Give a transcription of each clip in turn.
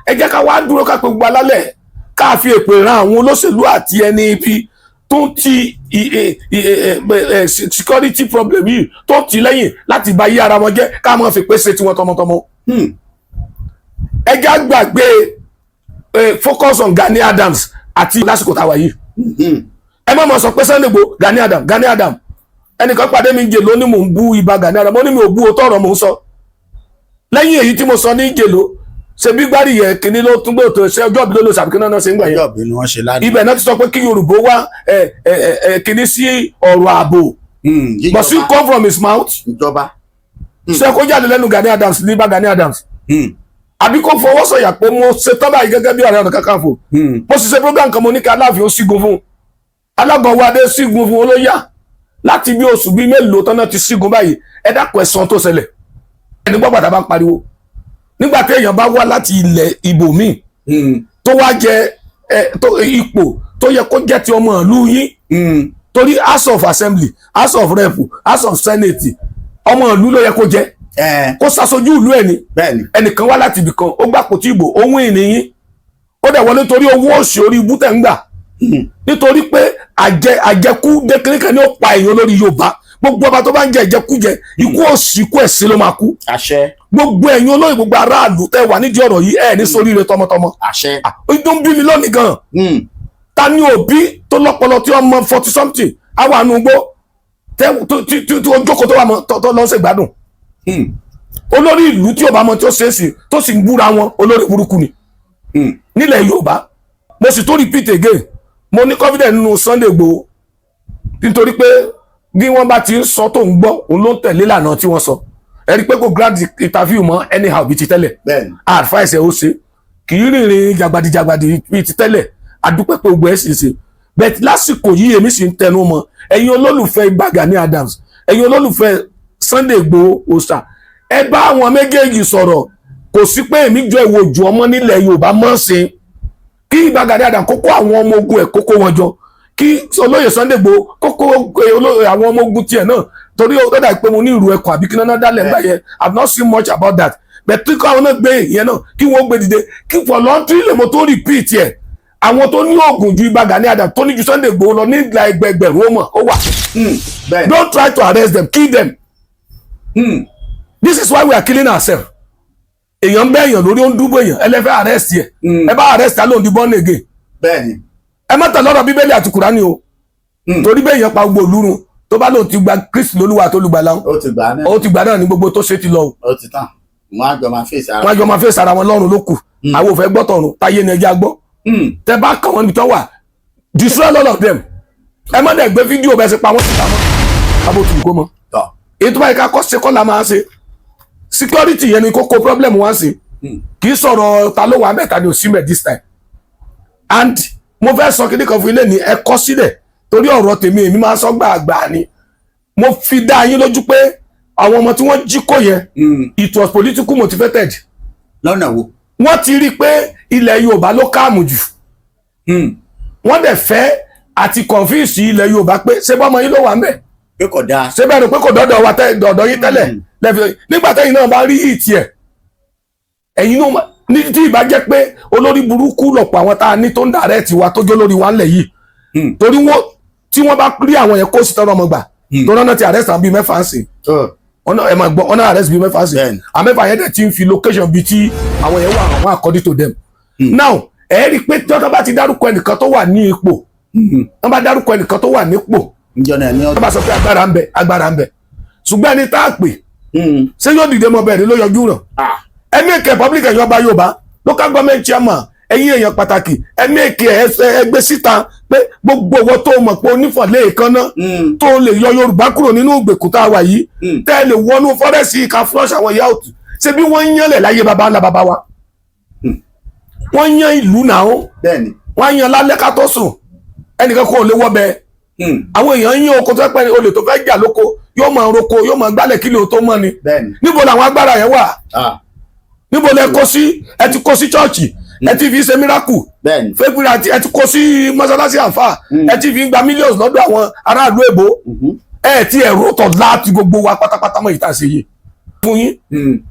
ẹ jẹ́ ká wá dúró ká pé gbogbo alálẹ̀ ká fi èpè ran àwọn olóṣèlú àti ẹni ibi tó ń ti security problem yìí tó ń ti lẹ́yìn láti bà yí ara wọn jẹ́ ká máa fi pèsè tiwọn tọmọtọmọ. ẹ já gbàgbé focus on Gani Adams àti lásìkò táwa yìí. ẹ má máa sọ pé Sunday Igboho Gani Adam ẹnìkan pàdé mi jèló ní mò ń bú ibà Gani Adam mo ní mi ò bú o tọrọ mò ń sọ. lẹ́yìn èyí tí mo sọ ní jèló ṣe bí gbárí yẹ kíní ló tún gbé tó ṣe ọjọ́ bí ló lọ sàbí kíná náà ṣe ń gbà yẹn. ọjọ́ bí ni wọ́n ṣe lánàá. ibẹ̀ náà ti sọ pé kí Yorùbá wá kíní sí ọ̀rọ̀ ààbò. but still come from his mouth. ìjọba. ṣé kó jáde lẹ́nu Gani Adams ní bá Gani Adams. àbí kó fọwọ́ sọ̀yà pé mo ṣe tán báyìí gẹ́gẹ́ bí Ààrẹ Ọ̀nà Kakanfò. mo sì ṣe program kan mo ní kí Aláàfin ó sígun fún alágbọ̀n wa dé sígun fún olóyà láti bí oṣù bíi mélòó tán náà ti sígun báyìí ẹ dákun ẹ̀sán tó ṣẹlẹ̀ ẹni gbọ́ bàtà bá ń pariwo nígbà tí èèyàn bá wá láti ilẹ̀ ibòmíì tó wá jẹ ipò tó yẹ kó jẹ́ ti ọmọ ìlú yín torí House of Assembly House of Rep House of Senate ọmọ ìlú ló yẹ kó jẹ́ kó ṣaṣojú ìlú ẹni ẹnìkan wá láti ibìkan ó gbà kò tí ìbò ohun ìnìyín ó dẹ̀ wọlé torí owó òṣì orí ibú tẹ̀ ń gbà nítorí pé àjẹkú dékèrékè ni ó pa èèyàn lórí Yorùbá gbogbo ọba tó bá ń jẹ ìjẹkújẹ ikú òṣì ikú ẹ̀sìn ló máa kú. àṣẹ. gbogbo ẹ̀yin olóyè gbogbo aráàlú tẹ́ wà nídìí ọ̀rọ̀ yìí ẹ̀ ní sóríire tọmọtọmọ. àṣẹ. ó ń bí mi lónìí gan. ta ni òbí tó lọ́pọlọ tí ọmọ 40 something àwọn àánú gbó tí ó jókòó tó wà mọ́ tó lọ́ ṣe gbádùn. olórí ìlú tí Yorùbá mọ tí ó ṣe é sí tó sì ń búra wọn olórí burúkú ni. nílẹ̀ Yorùbá mo sì tó repeat again mo ní confidence nínú Sunday Igboho nítorí pé bí wọ́n bá ti ń sọ tó ń gbọ́ òun ló ń tẹ̀lé lànà tí wọ́n sọ ẹ rí pé kò grant interview mọ́ anyhow bí ti tẹ́lẹ̀ advice ẹ̀ ó ṣe kì í rìnrìn jàgbàdìjàgbàdì bí ti tẹ́lẹ̀ adúpẹ́ pé gbogbo ẹ̀ sì ṣe bẹ́ẹ̀ lásìkò yìí èmi sì ń tẹnu mọ́ ẹ̀yin olólùfẹ́ Ìbà Gani Adams ẹ̀yin olólùfẹ́ Sunday Igboho Òòṣà ẹ bá àwọn méjèèjì sọ̀rọ̀ kò sí pé èmi jọ ìwòjù ọmọ nílẹ̀ Yorùbá mọ́ sí kí Ìbà Gani Adams kókó àwọn ọmọ ogun ẹ̀ kókó wọn jọ kí olóyè Sunday Igboho kókó àwọn ọmọ ogun tiẹ̀ náà torí ó dà pé mo ní ìrù ẹ̀kọ́ àbí kí náà dálẹ̀ ńgbà yẹn I've not seen much about that but tí káwọn náà gbé ìyẹn náà kí wọ́n gbé dìde kí voluntary lè mo tó repeat ẹ̀ àwọn tó ní oògùn ju Ìbà Gani Adams tó ní ju Sunday Igboho lọ ní ìgbà ẹgbẹgbẹ̀rún ó mọ̀ ó wà don't try to arrest them kill them this is why we are killing ourselves èèyàn ń bẹ́ èèyàn lórí ó ń dúbò èèyàn ẹlẹ́fẹ́ arrest yẹ ẹ bá arrest alóhùn di born again ẹ má tẹ̀ lọ́rọ̀ Bíbélì àti Kùránì o torí bẹ́ẹ̀ èèyàn pa gbogbo olúrun tó bá lóun ti gba Kristi lólúwa tó lùgbàlà ó ti gbà náà ní gbogbo tó ṣe ti lọ ó ti tán wọn àjọ máa fèsì ara wọn lọ́run ló kù àwọn ò fẹ́ gbọ́ tọ̀run táyé ni ẹja gbọ́ tẹ bá kàn wọ́n níbi tó wà destroy all of them ẹ má dẹ̀ gbé fídíò bẹ́ẹ̀ ṣe pa wọ́n síta mọ́ kábò tù kó mọ́ èyí tó bá yẹ ká kọ́ ṣe kọ́ la máa ṣe security yẹn ni kókó problem wá sí kì í sọ̀rọ̀ ta ló wà mẹ́ta ni ò sí mẹ́ this time and mo fẹ́ sọ kíní kan fún ilé ní ẹ kọ́ sílẹ̀ torí ọ̀rọ̀ tèmi èmi máa sọ gbàgbà ni mo fi dá yín lójú pé àwọn ọmọ tí wọ́n jí kó yẹn it was political motivated. lọ́nà wo. wọ́n ti rí i pé ilẹ̀ Yorùbá ló káàmù jù wọ́n dẹ̀ fẹ́ àti confuse ilẹ̀ Yorùbá pé ṣé bọ́mọ yín ló wà ń bẹ̀. pé kò dáa. ṣé bẹ́ẹ̀ ni pé kò dọ́dọ̀ wa dọ̀dọ̀ yín tẹ́lẹ̀ nígbà tẹ́yìn náà bá rí ìtì ẹ̀ ẹ̀yin náà ní tí ìbá jẹ́ pé olórí burúkú lọ̀pọ̀ àwọn tá a ní tó ń dàrẹ́ẹ̀tì wa tó jẹ́ lórí wa ńlẹ̀ yìí torí wọn tí wọ́n bá rí àwọn yẹn kó sí tọrọ ọmọ gbà tó náà ti arrest àwọn bíi mẹ́fà ń sìn ẹ máa gbọ́ ọ̀nà arrest bíi mẹ́fà ń sìn àmẹ́fà yẹn dẹ̀ ti ń fi location bíi tí àwọn yẹn wà àwọn according to them now ẹ rí i pé tí wọ́n bá ti dárúkọ ẹnìkan tó wà ní ipò wọ́n bá dárúkọ ẹnìkan tó wà nípò wọ́n bá sọ pé agbára ń bẹ ṣùgbọ́n ẹni tá a pè ṣé yóò dìde mọ́ bẹ́ẹ̀ ni ló yọjú ràn ẹ̀mí èkè public ẹ̀yọ́ ọba Yorùbá local government chairman ẹ̀yin èèyàn pàtàkì ẹ̀mí èkè ẹgbẹ́ síta pé gbogbo owó tó mọ̀ pé onífọ̀lẹ́ ìkànnà tó lè yọ Yorùbá kúrò nínú ìgbèkùn tá a wà yìí tẹ́ ẹ lè wọnú fọ́rẹ́sì ìka flush àwọn ìyá òtù ṣé bí wọ́n ń yànlẹ̀ láyé baba ńlá baba wa wọ́n yan ìlú náà wọ́n yan lálẹ́ ká tó sùn ẹnìkan kò lè wọ́ bẹ́ẹ̀ àwọn èèyàn yín oko tó pẹ́ olè tó fẹ́ jà lóko yóò máa roko yóò máa gbálẹ̀ kílò tó mọ́ ni níbo làwọn agbára yẹn wà níbo lẹ kó sí ẹ ti kó sí chọ́ọ̀chì ẹ ti fi ṣe miracle february ẹ ti kó sí mọ́sálásí àǹfà ẹ ti fi gba millions lọ́dọ̀ àwọn aráàlú èbó ẹ ti ẹ̀rọ tọ̀ láti gbogbo wa pátápátá mọ́ ìta ṣe yìí fún yín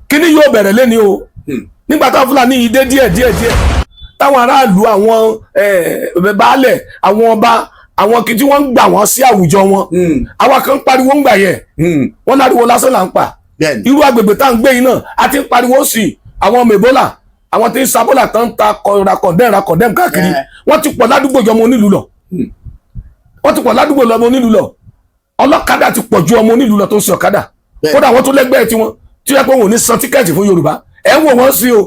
kíní yóò bẹ̀rẹ̀ lẹ́ni o nígbà táwọn Fúlàní yìí dé díẹ̀ táwọn aráàlú àwọn baálẹ̀ àwọn ọba àwọn kí tí wọ́n ń gbà wọ́n sí àwùjọ wọn àwa kan ń pariwo ń gbà yẹn wọ́n láriwo lásán là ń pa irú agbègbè tá à ń gbé yìí náà a ti ń pariwo sí àwọn mèbólà àwọn tí ń sabólà tán ń ta rakọ̀dẹ́m káàkiri wọ́n ti pọ̀ ládùúgbò jọmọ onílùú lọ wọ́n ti pọ̀ ládùúgbò lọmọ onílùú lọ ọlọ́kadà ti pọ̀ ju ọmọ onílùú lọ tó ń ṣe ọ̀kadà kódà wọ́n tó lẹ́gbẹ̀ẹ́ tiwọn tí wọ́n pé wọn ò ní san tíkẹ́ẹ̀tì fún Yorùbá ẹ̀ ń wò wọ́n sí o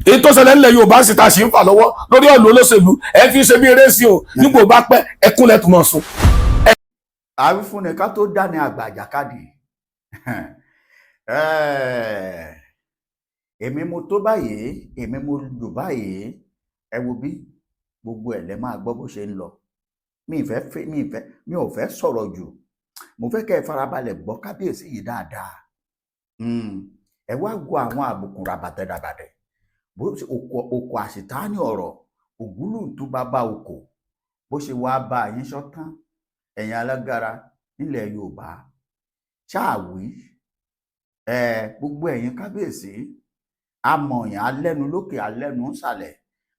èyí tó ṣẹlẹ̀ nílẹ̀ Yorùbá sì ta sí ń fà lọ́wọ́ lórí ọ̀lú olóṣèlú ẹ̀ fi ṣe bí eré sí o nígbò bá pẹ́ ẹkúnlẹ̀ tó mọ̀ sùn. àwífúnni ká tó dání àgbà àjàkadì èmi mo tó báyìí èmi mo lò báyìí ẹ wo bí gbogbo ẹ̀ lẹ́ máa gbọ́ bó ṣe ń lọ mi ò fẹ́ sọ̀rọ̀ jù mo fẹ́ kẹ́ ẹ farabalẹ̀ gbọ́ kábíyèsí yìí dáadáa ẹ wá gbọ́ àwọn àbùkù ràbàtẹ̀ràbàtẹ̀ bó ṣe òkò àṣìtáàní ọ̀rọ̀ ògúlùntú bàbá òkò bó ṣe wá bá yín ṣọ̀tán ẹ̀yin alágara nílẹ̀ Yorùbá ṣáàwí gbogbo ẹ̀yin kábíyèsí amọ̀yàn alẹ́nu lókè alẹ́nu nsàlẹ̀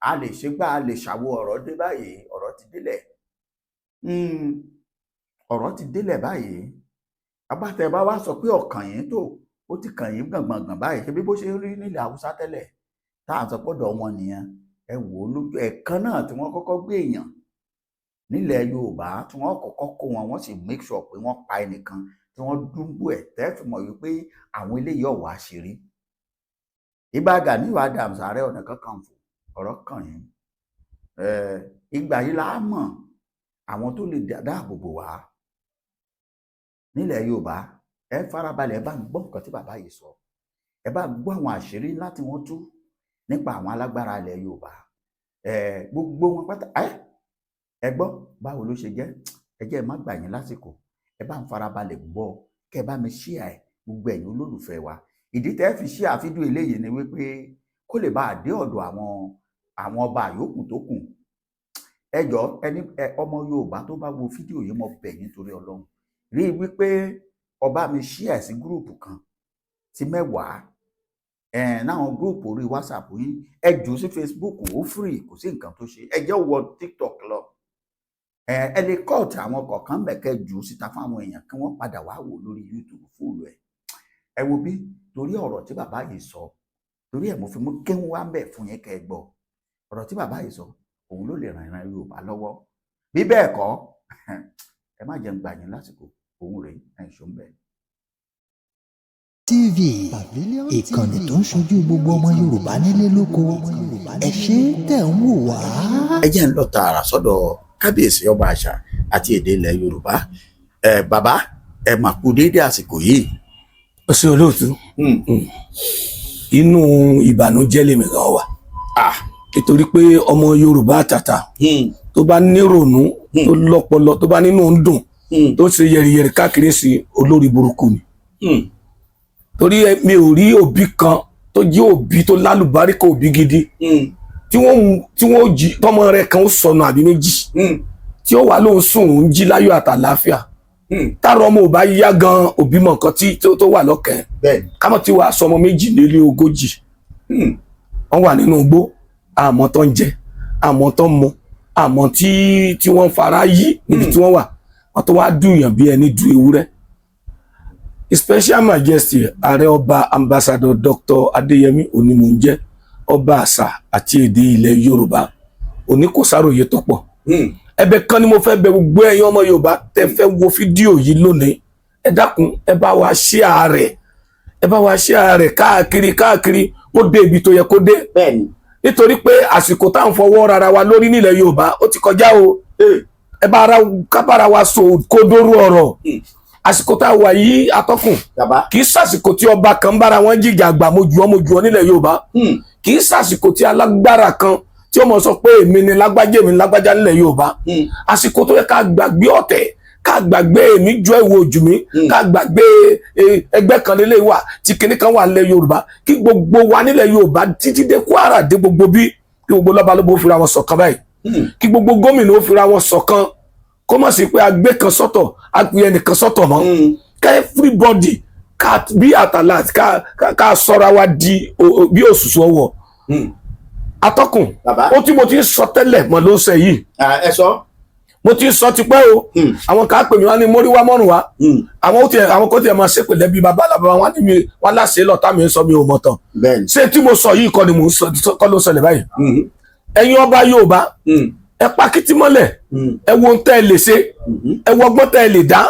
a lè ṣe gbá a lè ṣàwo ọ̀rọ̀ dé báyìí ọ̀rọ̀ ti délẹ̀ ọ̀rọ̀ ti délẹ̀ báyìí abátẹ bá wá sọ pé ọkàn yín tó ó ti kàn yín gbọ̀ngbọ̀ngbọ̀n báyìí ṣe bí bó ṣe rí nílẹ̀ Haúsá tẹ́lẹ̀ tá à ń sọ pọ̀dọ̀ wọn nìyẹn ẹ wò ó lójú ẹ̀kan náà tí wọ́n kọ́kọ́ gbé èèyàn nílẹ̀ Yorùbá tí wọ́n kọ́kọ́ kó wọn wọ́n sì make sure pé wọ́n pa ẹnìkan tí wọ́n dúnbú ẹ̀ tẹ́ẹ̀fì mọ̀ wípé àwọn eléyìí ọ̀wọ́ àṣírí Ìbà Gani Adams Ààrẹ Ọ̀nà Kakanfò ọ̀rọ̀ kàn yín ìgbà yìí la mọ̀ àwọn tó lè dáàbò bò wá nílẹ̀ Yorùbá ẹ farabalẹ̀ ẹ bá ń gbọ́ nǹkan tí bàbá yìí sọ ẹ bá gbọ́ àwọn àṣírí láti wọ́n tú nípa àwọn alágbára ilẹ̀ Yorùbá gbogbo wọn pátá ẹ gbọ́ báwo ló ṣe jẹ́ ẹ jẹ́ ẹ má gbà yín lásìkò ẹ bá ń farabalẹ̀ gbọ́ kẹ́ ẹ bá mi ṣíà ẹ gbogbo ẹ̀yin olólùfẹ́ wa ìdí tẹ́ fi ṣíà fídíò eléyìí ni wípé kó lè bá àdé ọ̀dọ̀ àwọn ọba yòókù tó kù ẹ jọ̀ọ́ ẹni ọmọ Yorùbá tó bá wo fídíò yìí mo bẹ̀ yín torí Ọlọ́run rí i wípé ọba mi ṣíà sí gúrùpù kan sí 10 náwọn gúrùpù orí WhatsApp yín ẹ jù sí Facebook ó free kò sí nǹkan tó ṣe ẹ jẹ́ wọ TikTok lọ ẹ lè kọ́ọ̀tì àwọn kọ̀ọ̀kan bẹ̀kẹ́ jù síta fáwọn èèyàn kí wọ́n padà wá wò lórí YouTube fúlù ẹ wo bí torí ọ̀rọ̀ tí bàbá yìí sọ torí ẹ̀ mo fi mú kéwọ́n wá ń bẹ̀ fún yín kẹ́ ẹ gbọ́ ọ̀rọ̀ tí bàbá yìí sọ òun ló lè ràn ìran Yorùbá lọ́wọ́ bí bẹ́ẹ̀ kọ́ ẹ má jẹun gbà yín lásìkò òun rèé ẹ̀ ń ṣó ń bẹ̀. TV ìkànnì tó ń ṣojú gbogbo ọmọ Yorùbá nílé lóko ẹ ṣé tẹ̀ ń wò wá. ẹ jẹ́ ń lọ tààrà sọ́dọ̀ kábíyèsí ọba àṣà àti èdè ilẹ̀ Yorùbá bàbá ẹ mà kú déédé àsìkò yìí. ó ṣe olóòtú inú ìbànújẹ́ lèmi kan wà nítorí pé ọmọ Yorùbá àtàtà tó bá nírònú tó lọ́pọlọ tó bá nínú ń dùn tó ṣe yẹ̀rìyẹ̀rì káàkiri sí olórí burúkú ni torí mi ò rí òbí kan tó jẹ́ òbí tó lálùbáríkà òbí gidi tí wọ́n jí tọmọ rẹ̀ kan ó sọnù àbí méjì tí ó wà lóhùn sùn ń jí láyọ̀ àtàláfíà táàrọ̀ ọmọ ò bá yá gan òbí mọ̀ nǹkan tó wà lọ́kàn kámọ̀ tí wàá sọmọ 42 wọ́n wà nínú igbó àmọ́ tó ń jẹ àmọ́ tó ń mu àmọ́ tí wọ́n fara yí níbi tí wọ́n wà wọ́n tó wá dùnyàn bí ẹni du ewúrẹ́. His Special Majesty Ààrẹ Ọba Ambassador Dr. Adéyẹmí Onímọ̀njẹ́ ọba àṣà àti èdè ilẹ̀ Yorùbá oníkòsáròyé tó pọ̀. Ẹ̀bẹ̀ kan ni mo fẹ́ bẹ̀ gbogbo ẹ̀yin ọmọ Yorùbá tẹ́ fẹ́ wo fídíò yìí lónìí ẹ dákun ẹ bá wa share rẹ̀ káàkiri kó dé ibi tó yẹ kó dé. bẹ́ẹ̀ni nítorí pé àsìkò tá à ń fọwọ́ rara wa lórí nílẹ̀ Yorùbá ó ti kọjá o ẹ bá kábàrà wa sọ kódóró ọ̀rọ̀ àsìkò tá a wà yìí atọ́kùn kì í sàsìkò tí ọba kan bára wọn jìjà àgbà mojú ọ nílẹ̀ Yorùbá kì í sàsìkò tí alágbára kan tí ó mọ̀ sọ pé èmi ni lágbájá nílẹ̀ Yorùbá àsìkò tó yẹ ká gbàgbé ọ̀tẹ̀ ká gbàgbé èmi jọ ìwò ojú mi ká gbàgbé ẹgbẹ́ kan nílẹ̀ wà tí kinní kan wà nílẹ̀ Yorùbá kí gbogbo wa nílẹ̀ Yorùbá títí dé Kwara dé gbogbo bí kí gbogbo lọ́balọ́ba ó fira wọn ṣọ̀kan báyìí kí gbogbo gómìnà ó fira wọn ṣọ̀kan kó mọ̀ sí pé agbé kan sọ́tọ̀ agbé ẹnìkan sọ́tọ̀ mọ́ ká everybody bí àtàlà ká sọra wa di bí òṣùṣù ọwọ́. Atọ́kùn ó tí mo ti ń sọ tẹ́lẹ̀ mọ́ ló ń ṣe yìí. Ẹ sọ. Mo ti ń sọ tipẹ́ o. Àwọn kan pè mí wá ní móríwá mọ́rùn wá. Àwọn kò tiẹ̀ máa ṣépè lẹ́bi bàbá làbá wọn ní mi wọn láṣẹ lọ́tà mi ń sọ mi ò mọ̀ tán. Ṣé tí mo sọ yìí kọ́ ni mò ń sọ kọ́ ló ń ṣẹlẹ̀ báyìí. Ẹ̀yin ọba Yorùbá ẹ pa kìtì mọ́lẹ̀ ẹ wo ohun tẹ́ ẹ lè ṣe ẹ wo ọgbọ́n tẹ́ ẹ lè dá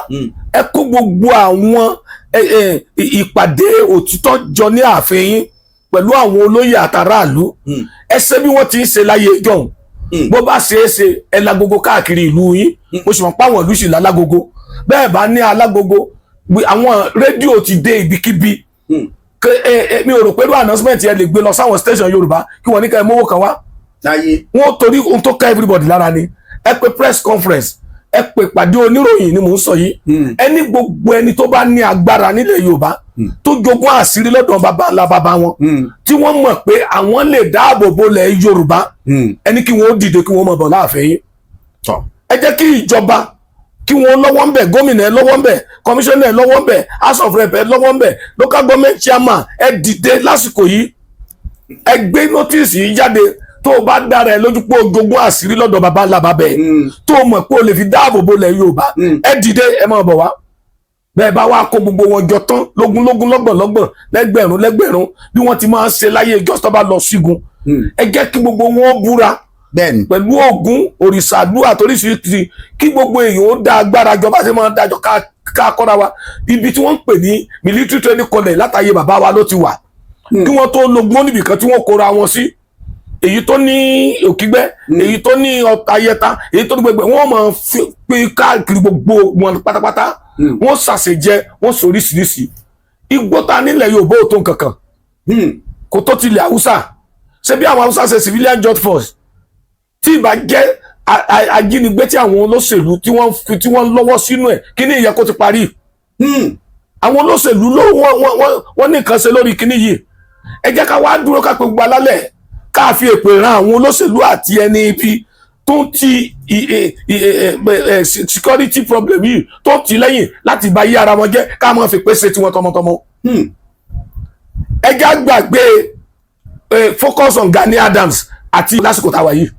ẹ kó gbogbo àwọn ìpàdé òtítọ́ jọ ní ààfin yín pẹ̀lú àwọn olóyè àtàràlú ẹ ṣe bí wọ́n ti ń ṣe láyé ìjọhún bó bá ṣe é ṣe ẹ lágogo káàkiri ìlú yín mo sì mọ̀ pé àwọn ìlú sì lálágogo bẹ́ẹ̀ bá ní alágogo àwọn rédíò ti dé ibikíbi mi ò rò pé irú announcement yẹn lè gbé lọ sáwọn station Yorùbá kí wọ́n ní ká ẹ mówó kan wá wọ́n torí ohun tó ká everybody lára ni ẹ pé press conference ẹ pè pàdé oníròyìn ni mò ń sọ yìí ẹni gbogbo ẹni tó bá ní agbára nílẹ̀ Yorùbá tó jogún àṣírí lọ́dọ̀ bàbá ńlá bàbá wọn tí wọ́n mọ̀ pé àwọn lè dáàbò bo lẹ̀ Yorùbá ẹni kí wọ́n dìde kí wọ́n mọ̀ bọ̀ láàfin yín ẹ jẹ́ kí ìjọba kí wọ́n lọ́wọ́ ń bẹ̀ gómìnà ẹ lọ́wọ́ ń bẹ̀ kọmíṣánná ẹ lọ́wọ́ ń bẹ̀ house of rep ẹ lọ́wọ́ ń bẹ̀ local government chairman ẹ dìde lásìkò yìí ẹ gbé notice yìí jáde tó o bá dára ẹ lójú pé o jogún àṣírí lọ́dọ̀ bàbá ńlá bàbá ẹ tó o mọ̀ pé o lè fi dáàbò bo lẹ̀ Yorùbá ẹ dìde ẹ máa bọ̀ wá bẹ́ẹ̀ bá wá kó gbogbo wọn jọ tán lógúnlógún lọ́gbọ̀nlọ́gbọ̀n lẹ́gbẹ̀rún bí wọ́n ti máa ń ṣe láyé ìjọ tó bá lọ sígun ẹ jẹ́ kí gbogbo wọn búra pẹ̀lú Ògún òrìṣà àdúrà toríṣiríṣi kí gbogbo èèyàn ó dá agbára jọba ṣe máa ń dájọ́ ká kọ́ra wa ibi tí wọ́n ń pè ní military training college látàyè bàbá wa ló ti wà kí wọ́n tó lógún níbìkan tí wọ́n kóra wọn sí èyí tó ní Òkígbẹ́ èyí tó ní Ọ̀tàyẹta èyí tó ní gbẹgbẹ wọ́n máa fi pé káàkiri gbogbo wọn pátápátá wọ́n ṣàṣejẹ wọ́n sóríṣiríṣi igbó ta nílẹ̀ Yorùbá ò tó nǹkankan kò tó tilẹ̀ Haúsá ṣe bí àwọn Haúsá ṣe civilian joint force tí ìbá jẹ́ ajínigbé tí àwọn olóṣèlú tí wọ́n lọ́wọ́ sínú ẹ̀ kí ní ìyẹn kó ti parí àwọn olóṣèlú wọ́n ní nǹkan ṣe lórí kíní yìí ẹ jẹ́ ká wá dúró ká pé gbogbo alálẹ̀ ká fi èpè ran àwọn olóṣèlú àti ẹni ibi tó ń ti security problem yìí tó ń ti lẹ́yìn láti bá yí ara wọn jẹ́ ká máa fi pèsè tiwọn tọmọtọmọ. ẹ já gbàgbé focus on Gani Adams àti lásìkò táwa yìí.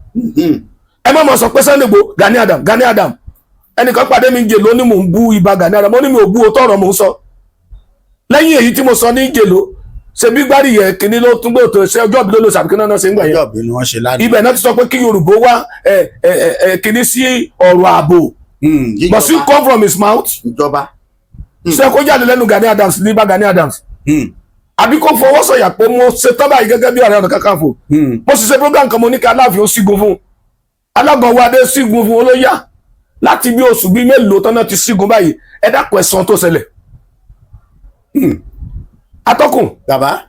ẹ má mọ̀ sọ pé Sunday Igboho Gani Adams ẹnìkan pàdé mi ń jè lónìí mò ń bú ibà Gani Adams mo ní mi ò bú o tọrọ mò ń sọ. lẹ́yìn èyí tí mo sọ ní jèlò ṣe bí gbárí yẹ kíní ló tún gbé tó ṣe ọjọ́ ìbí ló lò sàbí kíní náà ṣe ń gbà yẹn ọjọ́ ìbí ni wọ́n ṣe lánàá ibẹ̀ náà ti sọ pé kí Yorùbá wá kíní sí ọ̀rọ̀ ààbò must you come from his mouth ìjọba ṣe kó jáde lẹ́nu Gani Adams ní bá Gani Adams àbí kó fọwọ́ sọ̀yà pé mo ṣe tán báyìí gẹ́gẹ́ bí Ààrẹ Ọ̀nà Kakanfò mo sì ṣe program kan mo ní kí Aláàfin ó sígun fún Alágbọ̀n wa dé sígun fún olóyà láti bí oṣù bíi mélòó tán náà ti sígun báyìí ẹ dákun ẹ̀sán tó ṣẹlẹ̀ atọ́kùn bàbá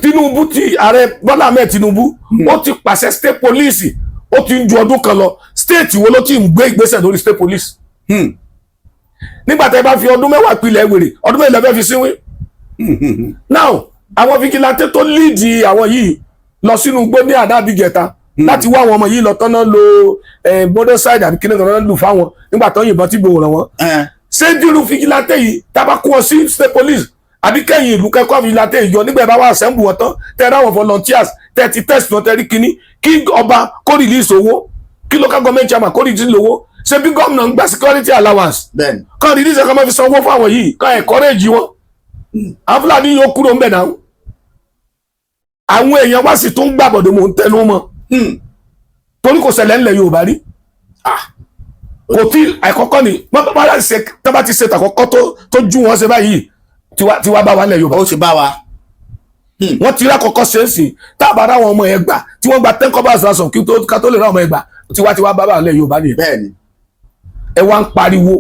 Tinubu ti Ààrẹ Bọ́lá Ahmed Tinubu ó ti pàṣẹ state police ó ti ń ju ọdún kan lọ state wo ló ti ń gbé ìgbésẹ̀ lórí state police nígbà tẹ́ bá fi ọdún mẹ́wàá pilẹ̀ wèrè ọdún mẹ́lẹ̀ fẹ́ fi síwín now àwọn vigilante tó líìdì àwọn yìí lọ sínú igbó ní àdábìgẹta láti wá àwọn ọmọ yìí lọ tọ́nà lo motorcycle àbí kíní kan náà lù fáwọn nígbà tó yìnbọn tí gbòòrò wọn ṣé dírú vigilante yìí tábà kó wọn sí state police àbí kẹ́yìn ìlú kẹ́kọ̀ọ́ vigilante ìjọ nígbà bá wà assemble wọn tán tẹ́ ráwọn volunteers tẹ́ ti test wọn tẹ́ rí kíní kí ọba kó release owó kí local government chairman kó release owó ṣé bí gómìnà ń gba security allowance kọ́ release ẹ̀kọ́ máa fi sanwó fún àwọn yìí kọ́ encourage wọn àwọn Fúlàní yóò kúrò ń bẹ̀ náà àwọn èèyàn wá sì tún gbàbọ̀dọ̀ mò ń tẹnu mọ́ torí kò ṣẹlẹ̀ ńlẹ̀ Yorùbá rí kò tí àìkọ́kọ́ ni tọ́ba ti ṣe tàkọ́kọ́ tó ju wọn ṣe báyìí tiwa bá wa ńlẹ̀ Yorùbá ó ti bá wa wọ́n ti rí àkọ́kọ́ ṣe é sí táàbà ráwọn ọmọ yẹn gbà tí wọ́n gba 10 cobas ransom kí ká tó lè ráwọn ọmọ yẹn gbà tiwa bá wa ńlẹ̀ Yorùbá nìyẹn bẹ́ẹ̀ni ẹ wá ń pariwo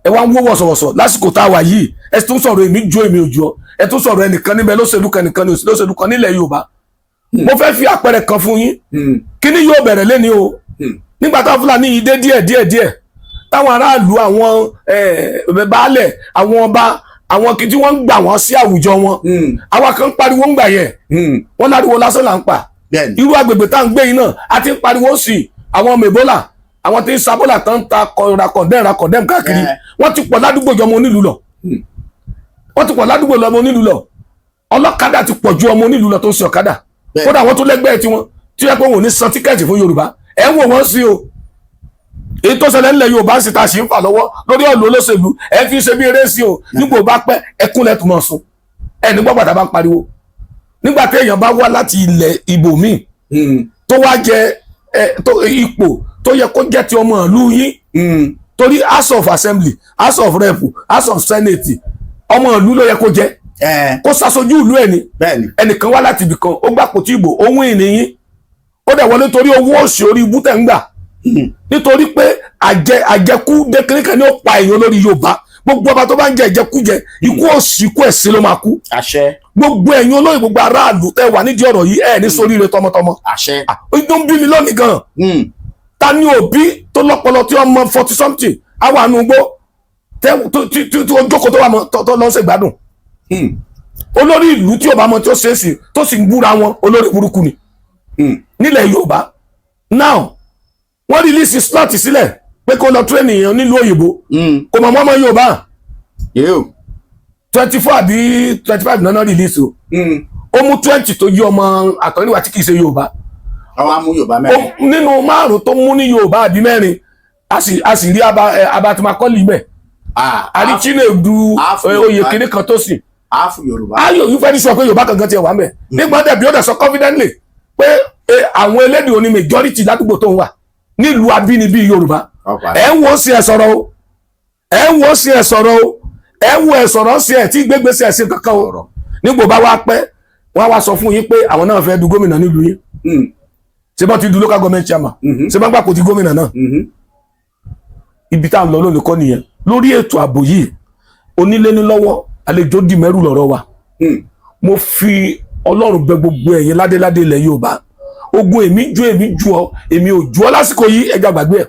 ẹ wá ń wó wọ̀sọ̀wọ̀sọ̀ lásìkò táwa yìí ẹ tún sọ̀rọ̀ èmi jó èmi òjò ẹ tún sọ̀rọ̀ ẹnìkan níbẹ̀ lóṣèlú kan nìkan ní lóṣèlú kan nílẹ̀ Yorùbá mo fẹ́ fi àpẹẹrẹ kan fún yín kíní yóò bẹ̀rẹ̀ lẹ́ni o nígbà táwọn Fúlàní yìí dé díẹ̀ táwọn aráàlú àwọn baálẹ̀ àwọn ọba àwọn kí tí wọ́n ń gbà wọ́n sí àwùjọ wọn àwọn kan ń pariwo ń gbà yẹn wọ́n láriwo lásán là ń pa irú agbègbè tá à ń gbé yìí náà a ti ń pariwo sí àwọn mèbólà àwọn tí ń sabólà tán ń ta rakọ̀dẹ́m káàkiri wọ́n ti pọ̀ ládùúgbò jọmọ onílùú lọ wọ́n ti pọ̀ ládùúgbò lọ ọmọ onílùú lọ ọlọ́kadà ti pọ̀ ju ọmọ onílùú lọ tó ń ṣe ọ̀kadà kódà wọ́n tó lẹ́gbẹ̀ẹ́ tiwọn tí wọ́n pé wọn ò ní san tíkẹ́ẹ̀tì fún Yorùbá ẹ̀ ń wò wọ́n sí o èyí tó ṣẹlẹ̀ ńlẹ̀ Yorùbá ń sì ta sí ń fà lọ́wọ́ lórí ọ̀lú olóṣèlú ẹ̀ fi ṣe bí eré sí o nígbò bá pẹ́ ẹkún lẹ́tù mọ̀ sùn ẹ̀ nígbà gbàdá bá ń pariwo nígbà tí èèyàn bá wá láti ilẹ̀ ibòmíì tó wá jẹ ipò tó yẹ kó jẹ́ ti ọmọ ìlú yín torí House of Assembly House of Rep House of Senate ọmọ ìlú ló yẹ kó jẹ́ kó ṣaṣojú ìlú ẹ̀ ni ẹnìkan wá láti ibìkan ó gbà kò tí ìbò ohun ìnìyín ó dẹ̀ wọlé torí owó òṣì orí ibú tẹ̀ ń gbà nítorí pé àjẹkú dékèrékè ni ó pa èèyàn lórí Yorùbá gbogbo ọba tó bá ń jẹ ìjẹkújẹ ikú òṣì ikú ẹ̀sìn ló máa kú gbogbo ẹ̀yin olóyè gbogbo aráàlú tẹ́ wà nídìí ọ̀rọ̀ yìí ẹ̀ ní sóríire tọmọtọmọ ó ń bí mi lónìí gan ta ni òbí tó lọ́pọlọ tí ọmọ 40 something àwọn ànúgbó tí ó jókòó tó wà mọ́ tó lọ ṣe gbádùn olórí ìlú tí ọba mọ tí ó ṣe é sí tó sì ń búra wọn olórí burúkú ni nílẹ̀ Yorùbá now wọ́n release slot sílẹ̀ pé kó lọ train èèyàn nílùú òyìnbó kò mọ̀ mọ́mọ́ Yorùbá 24 àbí 25 náà release o ó mú 20 tó yí ọmọ àtọ́níwá tí kìí ṣe Yorùbá àwọn amú Yorùbá mẹ́rin nínú 5 tó mú ní Yorùbá àbí 4 a sì rí abatimakọ́lì mẹ́ àríchínèdú oyè kìíní kan tó sì àáfù Yorùbá ayò yìí fẹ́ ní sọ pé Yorùbá kankan ti wà mẹ́ nígbà dẹ̀ bí ó dẹ̀ sọ confidently pé àwọn elédè òní majority ládùúgbò tó ń wà nílùú abínibí Yorùbá ẹ̀ ń wo sí ẹ̀ sọ̀rọ̀ o ẹ̀ ń wo sí ẹ̀ sọ̀rọ̀ o ẹ̀ ń wo ẹ̀ sọ̀rọ̀ sí ẹ̀ tí gbégbé sí ẹ̀ sí kankan o nígbò bá wá pẹ́ wọ́n wá sọ fún yín pé àwọn náà fẹ́ du gómìnà nílùú yín ṣé bá ti du local government chairman ṣé bá gbà kó ti gómìnà náà ibi tá à ń lọ lónìí kọ́ nìyẹn lórí ètò ààbò yìí onílé ní lọ́wọ́ àlejò dì mẹ́rù lọ́rọ̀ wa mo fi Ọlọ́run bẹ̀ gbogbo ẹ̀yin ládéládé ilẹ̀ Yorùbá ogun èmi ju ọ èmi ò ju ọ lásìkò yìí ẹja gbàgbé ẹ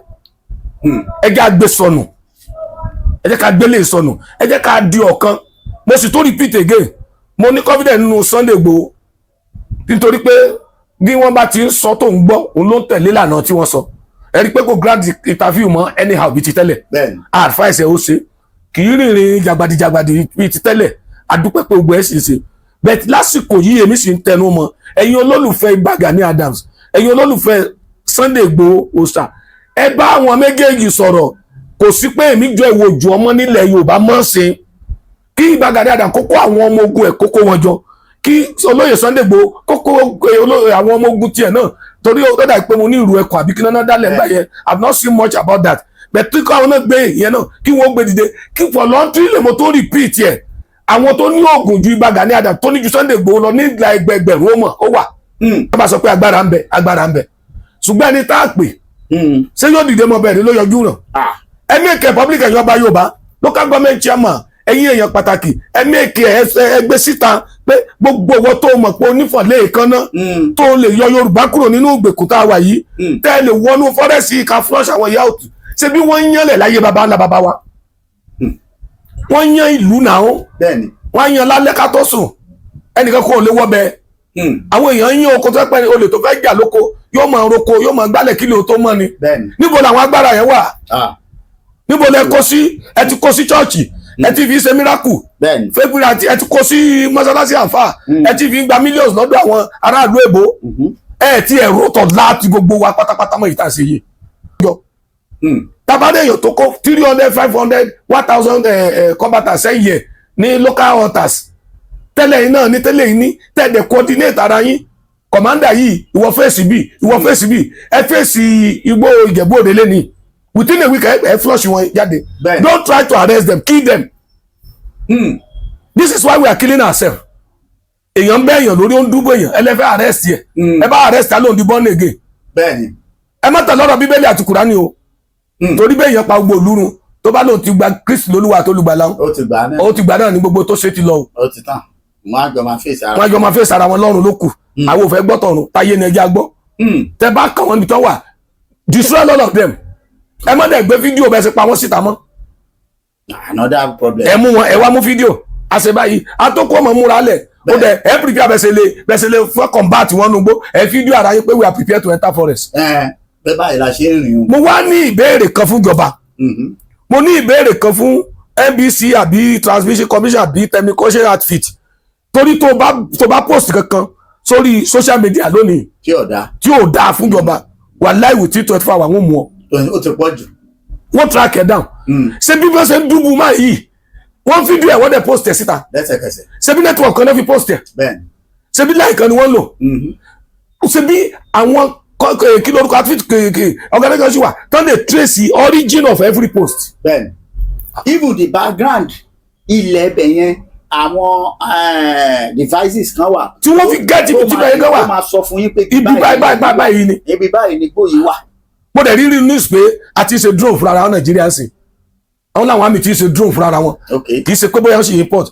ẹja gbé sọnù ẹ jẹ́ ká gbélé sọnù ẹ jẹ́ ká di ọ̀kan mo sì tó repeat again mo ní confidence nínú Sunday Igboho nítorí pé bí wọ́n bá ti ń sọ tó ń gbọ́ òun ló ń tẹ̀lé lànà tí wọ́n sọ ẹ rí pé kò grant interview mọ́ anyhow bí ti tẹ́lẹ̀ advice ẹ̀ ó ṣe kì í rìnrìn jàgbàdìjàgbàdì bí ti tẹ́lẹ̀ adúpẹ́ pé gbogbo ẹ̀ sì ṣe bẹ́ẹ̀ lásìkò yìí èmi sì ń tẹnu mọ́ ẹ̀yin olólùfẹ́ Gani Adams ẹ̀yin olólùfẹ́ Sunday Igboho Òòṣà ẹ bá àwọn méjèèjì sọ̀rọ̀ kò sí pé èmi jọ ìwòjù ọmọ nílẹ̀ Yorùbá mọ́ sí kí Gani Adams kókó àwọn ọmọ ogun ẹ̀ kókó wọn jọ kí olóyè Sunday Igboho kókó àwọn ọmọ ogun tiẹ̀ náà torí ó dà pé mo ní ìrù ẹ̀kọ́ àbí kí náà dálẹ̀ ńgbà yẹn I've not seen much about that but tí kò àwọn náà gbé ìyẹn náà kí wọ́n gbé dìde kí voluntary lè mo tó repeat ẹ̀ àwọn tó ní oògùn ju Gani Adams tó ní ju Sunday Igboho lọ ní ìgbà ẹgbẹgbẹ̀rún ó mọ̀ ó wà wọ́n bá sọ pé agbára ń bẹ ṣùgbọ́n ẹni tá a pè ṣé yóò dìde mọ́ bẹ́ẹ̀ ni ló yọjú náà ẹ̀mí èké public ẹ̀yọ́ ọba Yorùbá local government chairman ẹ̀yin èèyàn pàtàkì ẹ̀mí èké ẹgbẹ́ síta pé gbogbo owó tó mọ̀ pé onífọ̀lẹ́ ìkànnà tó lè yọ Yorùbá kúrò nínú ìgbèkùn tá a wà yìí tẹ́ ẹ lè wọnú fọ́rẹ́sì ká flush àwọn ìyá òtù ṣé bí wọ́n ń yànlẹ̀ láyé baba ńlá baba wa wọ́n yan ìlú náà wọ́n yan lálẹ́ ká tó sùn ẹnìkan kò lè wọ́ bẹ́ẹ̀ àwọn èèyàn yín oko tó pẹ́ olè tó fẹ́ jà lóko yóò máa roko yóò máa gbálẹ̀ kílò tó mọ́ ni níbo làwọn agbára yẹn wà níbo lẹ kó sí ẹ ti kó sí chọ́ọ̀chì ẹ ti fi ṣe miracle fẹ́gbìrì ẹ ti kó sí mọ́sálásí àfà ẹ ti fi gba millions lọ́dọ̀ àwọn aráàlú èbó ẹ ti ẹ̀rọ tọ̀ láti gbogbo wa pátápátá mọ́ ìta sí yìí. tabadé èèyàn tó kó 300 500 1000 combatants sẹ́yìn ẹ̀ ní local hunters tẹ́lẹ̀ yìí náà ní tẹ́lẹ̀ yìí ní tẹ́lẹ̀ coordinate ara yín commander yìí ìwọ fèsì bí ìwọ fèsì bí ẹ fèsì Igbó Ìjẹ̀bú Òde lẹ́ni within a week ẹ flush wọn jáde don't try to arrest them kill them this is why we are killing ourselves èèyàn bẹ́ èèyàn lórí ó ń dúbò èèyàn ẹ lẹ́fẹ́ arrest yẹ ẹ bá arrest alóhùn di born again ẹ má tẹ̀ lọ́rọ̀ Bíbélì àti Kùránì o torí bẹ́ẹ̀ èèyàn pa gbogbo olúrun tó bá lóun ti gba Kristi lólúwa àti olùgbàlà ó ti gbà náà ní gbogbo tó ṣe ti lọ o wọ́n á jọ máa fèsì ara wọn lọ́run ló kù àwọn ò fẹ́ gbọ́ tọ̀run táyé ni ẹja gbọ́ tẹ bá kàn wọ́n níbi tó wà destroy all of them ẹ má dẹ̀ gbé fídíò bẹ́ẹ̀ sì pa wọ́n síta mọ́ another problem ẹ mú wọn ẹ wá mú fídíò àṣẹ báyìí àtọkọ ọmọ múra lẹ̀ ó dẹ̀ ẹ prepare bẹ́sẹ̀ lè fún combat wọn nugbó ẹ fídíò ara yín pé we are prepared to enter forest. bẹ́ẹ̀ báyìí la ṣe ń rìn o. mo wá ní ìbéèrè kan fún ìjọba mo ní ìbéèrè kan fún NBC àbí transmission commission àbí telecommunication outfit torí tó bá post kankan sórí social media lónìí tí ò dáa fún ìjọba wàláhì within 24 hours wọ́n mú ọ. ó ti pọ̀ jù. wọ́n track ẹ̀ down. ṣé bí wọ́n ṣe ń dúbù máa yìí wọ́n fídíò ẹ̀ wọ́n dẹ̀ post ẹ̀ síta. lẹ́sẹ̀kẹsẹ̀. ṣé bí network kan náà fi post ẹ̀. bẹ́ẹ̀ni. ṣé bí láì kan ni wọ́n lò. ṣé bí àwọn kí lórúkọ outfit organization ṣì wà tán lè trace the origin of every post. bẹ́ẹ̀ni even the background ilẹ̀ ẹbẹ̀ yẹn àwọn devices kan wà. tí wọ́n fi gẹ́ẹ̀tì ibi tí bẹ́ẹ̀ gan wà. ó máa sọ fún yín pé ibi báyìí ni. ibi báyìí ni gbòòyì wà. mo dẹ̀ rí news pé a ti ṣe drone fúnra wọn Nàìjíríà sí àwọn làwọn àmì ti ṣe drone fúnra wọn kì í ṣe pé bóyá ó ṣe import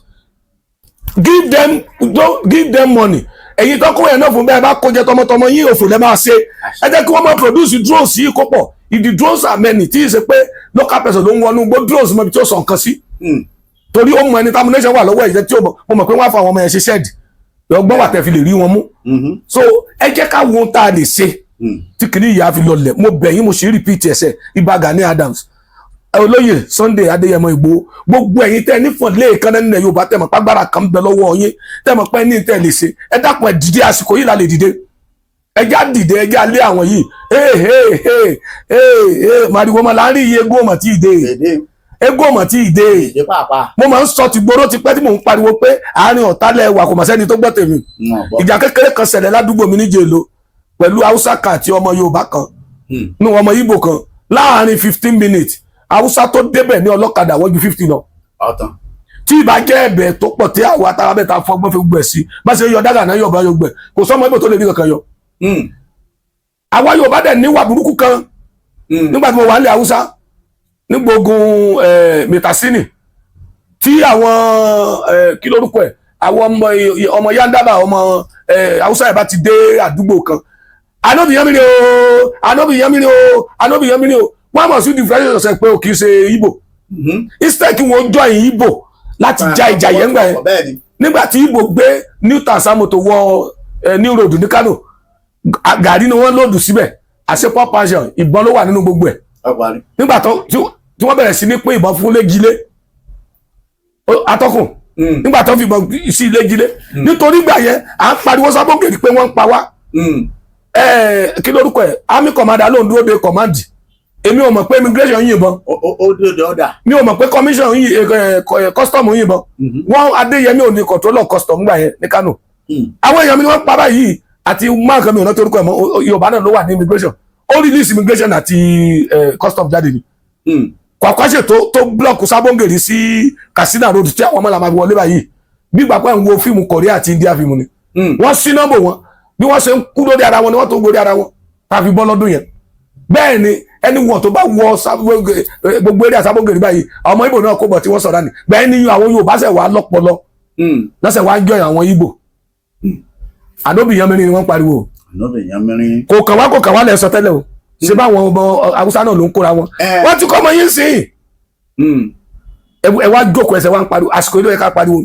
give them money ẹ̀yin tó kó yẹn náà fún bẹ́ẹ̀ bá kó jẹ tọmọtọmọ yín òfò lẹ́ máa ṣe ẹ jẹ́ kí wọ́n máa produce drones yìí kó pọ̀ ìdí drones are many tí ì ṣe pé local person ló ń wọnú gbó drones mọ ibi tí ó sọ nǹkan sí torí ó mọ ẹni termination wà lọ́wọ́ ìjẹ́ tí ó mo mọ̀ pé wọ́n á fa àwọn ọmọ yẹn ṣe shed ọgbọ́n wà tẹ́ fi lè rí wọn mú so ẹ jẹ́ ká wo tá a lè ṣe tí kìíní ìyá fi lọlẹ̀ mo bẹ̀ yín mo ṣe repeat ẹsẹ̀ Ìbà Gani Adams olóyè Sunday Adéyẹmọ Ìgbòho gbogbo ẹ̀yin tẹ́ nífọ̀n lẹ́ẹ̀kan náà nílẹ̀ Yorùbá tẹ́ mọ̀ pàgbára kan bẹ lọ́wọ́ yín tẹ́ mọ̀ pé ní tẹ́ lè ṣe ẹ dákun ẹ dìde àsìkò yìí la lè dìde ẹ já dìde ẹ já lé àwọn yìí màrìwò ọmọ láàrin iye egó ọmọ tí ì dé egó ọmọ tí ì dé mo máa ń sọ ti gbóró ti pẹ́ tí mò ń pariwo pé àárín ọ̀tá lẹ̀ wà kò mà sẹ́ni tó gbọ́ tèmi ìjà kékeré kan ṣẹlẹ̀ ládùúgbò mi níjẹ̀ lọ pẹ̀lú Haúsá kan àti ọmọ Yorùbá kan ní ọmọ Ìgbò kan láàárín 15 minutes Haúsá tó débẹ̀ ní ọlọ́kadà wọ́n ju 50 lọ. tí ìbá jẹ́ ẹ̀bẹ̀ tó pọ̀ tí àwọn atara bẹ́ẹ̀ ta fọgbọ́n fi gbẹ̀ sí bá ṣe yọ dágà náà yọ̀bá yọ gbẹ̀ kò sọ́mọ Ìgbò tó lè rí kankan yọ. àwa Yorùbá dẹ̀ níwà burúkú kan nígbà tí mo wà nílẹ̀ Haúsá nígbògun Mìtàsínì tí àwọn kí lórúkọ ẹ̀ àwọn ọmọ Yandaba ọmọ Haúsá ẹ̀ bá ti dé àdúgbò kan anóbìyànmírí o anóbìyànmírí o anóbìyànmírí o wọ́n mọ̀ sí differentiation ọ̀sẹ̀ pé o kì í ṣe Ìgbò instead kí wọ́n join Ìgbò láti ja ìjà yẹn gbà yẹn nígbà tí Ìgbò gbé New Tansamoto wọ New Road ní Kano gàrí ni wọ́n lòdù síbẹ̀ àṣepọ̀ passion ìbọn ló wà nínú gbogbo ẹ̀ nígbà tí wọ́n bẹ̀rẹ̀ sí ní pín ìbọn fún légilé atọ́kùn nígbà tó fi ìbọn sí légilé nítorí gbà yẹn à ń pariwo sábọ́gẹ̀rì pé wọ́n ń pa wá kí lórúkọ ẹ̀ army commander ló ń dúró de command èmi ò mọ̀ pé immigration yìnbọn mi ò mọ̀ pé commission custom yìnbọn wọ́n Adéyẹmí ò ní controller custom gbà yẹn ní Kano àwọn èèyàn mi ni wọ́n pa báyìí àti máàkàn mi ò náà torúkọ ẹ̀ mọ́ Yorùbá náà ló wà ní immigration ó release immigration àti custom jáde ni Kwakwashe tó block Sabongeri sí Katsina road tí àwọn ọmọ làmà wọlé báyìí bí ìgbà pé ń wo fíìmù Korea àti India fíìmù ni wọ́n sí nọ́mbò wọn bí wọ́n ṣe ń kú lórí ara wọn ni wọ́n tó gbórí ara wọn tàbí bọ́ lọ́dún yẹn bẹ́ẹ̀ ni ẹni wọn tó bá wọ gbogbo eré Sabongeri báyìí àwọn ọmọ Ìgbò náà kó bọ̀ tí wọ́n sọ̀rọ̀ ni bẹ́ẹ̀ ni àwọn Yorùbá ṣẹ̀ wá lọ́pọlọ lọ́sẹ̀ wá ń jọ àwọn Ìgbò Anóbìyànmírí ni wọ́n pariwo kò kàn wá lẹ̀ sọ tẹ́lẹ̀ o ṣe báwọn ọmọ Haúsá náà ló ń kóra wọn wọ́n ti kọ́ ọmọ yín sí ẹ wá jókòó ẹsẹ̀ wá ń pariwo àsìkò ilé ẹ̀ka pariwo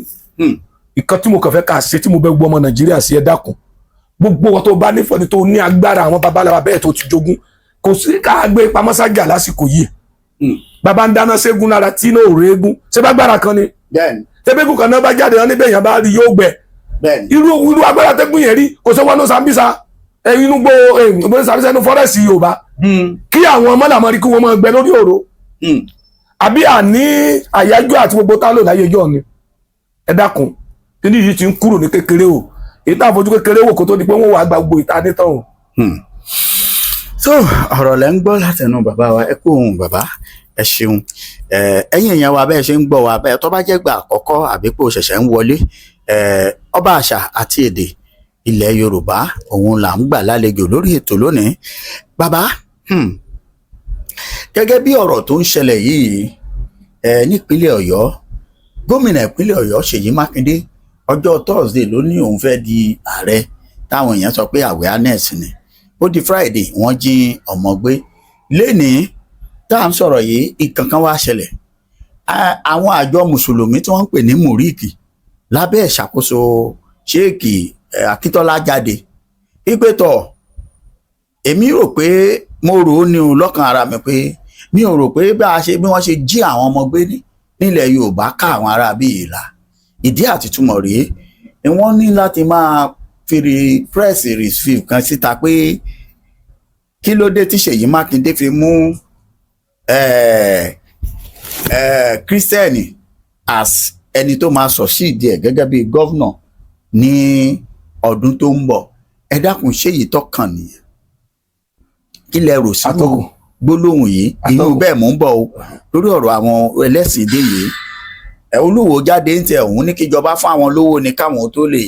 ìkan tí mo kàn fẹ́ ká ṣe tí mo bẹ gbọ́ ọmọ Nàìjíríà sí ẹ dákun gbogbo wọn tó bá nífọ̀ọ́ ni tó ní agbára àwọn babaláwa bẹ́ẹ̀ tó ti jogún kò sí ká gbé pamọ́ sájà lásìkò yìí bàbá ń dáná ségun lára tí náà ò régun ṣé bá gbára kan ni tẹ́gbẹ́gùn kan náà bá jáde wọn níbẹ̀ yẹn bá rí yóò gbẹ irú agbára tẹ́gbùn yẹn rí kò sọ wọn ní Sambisa inú gbó Sambisa inú fọ́rẹ́sì Yorùbá kí àwọn mọ́làmọ́rí kí wọ́n máa gbẹ lórí òró àbí àní àyájọ́ àti gbogbo tá lò láyé ẹjọ́ ni ẹ dákun kíní yìí ti ń kúrò ní kékeré o èyí tá àfojú kékeré wò kó tó di pé wọ́n wà gba gbogbo ìta nítàn o. so ọ̀rọ̀ lẹ́ ń gbọ́ látẹnu bàbá wa ẹ kú ohun bàbá ẹ ṣeun ẹ̀yin èèyàn wa bẹ́ẹ̀ ṣe ń gbọ́ wa bẹ́ẹ̀ tó bá jẹ́ gbà àkọ́kọ́ àbí pé o ṣẹ̀ṣẹ̀ ń wọlé ọba àṣà àti èdè ilẹ̀ Yorùbá òun là ń gbà lálejò lórí ètò lónìí bàbá gẹ́gẹ́ bí ọ̀rọ̀ tó ń ṣẹlẹ̀ yìí nípínlẹ̀ Ọ̀yọ́ gómìnà ìpínlẹ̀ Ọ̀yọ́ Ṣèyí Mákindé ọjọ́ Thursday ló ní òun fẹ́ di ààrẹ táwọn èèyàn sọ pé awareness ni ó di Friday wọ́n jí ọmọ gbé lénìí tá à ń sọ̀rọ̀ yìí ìkankan wá ṣẹlẹ̀ àwọn àjọ mùsùlùmí tí wọ́n ń pè ní mùríkì lábẹ́ ìṣàkóso Ṣéèkì Akíntọ́lá jáde ìpètọ̀ èmi rò pé mo rò ó ní o lọ́kàn ara mi pé mi ò rò pé bí wọ́n ṣe jí àwọn ọmọ gbé ní nílẹ̀ Yorùbá ká àwọn ará bí ìlà ìdí àti túmọ̀ rèé ni wọ́n ní láti máa fi press review kan síta pé kí ló dé tí Ṣèyí Mákindé fi mú Christian as ẹni tó máa succeed ẹ̀ gẹ́gẹ́ bí gọ́vnà ní ọdún tó ń bọ̀. Ẹ dákun ṣéyí tọkàn nìyẹn kí lẹ rò sí gbólóhùn yìí inú bẹ́ẹ̀ mò ń bọ̀ o lórí ọ̀rọ̀ àwọn ẹlẹ́sìn dé yìí Olúwo jáde ń tẹ òun ní kíjọba fún àwọn lówó ni káwọn tó lè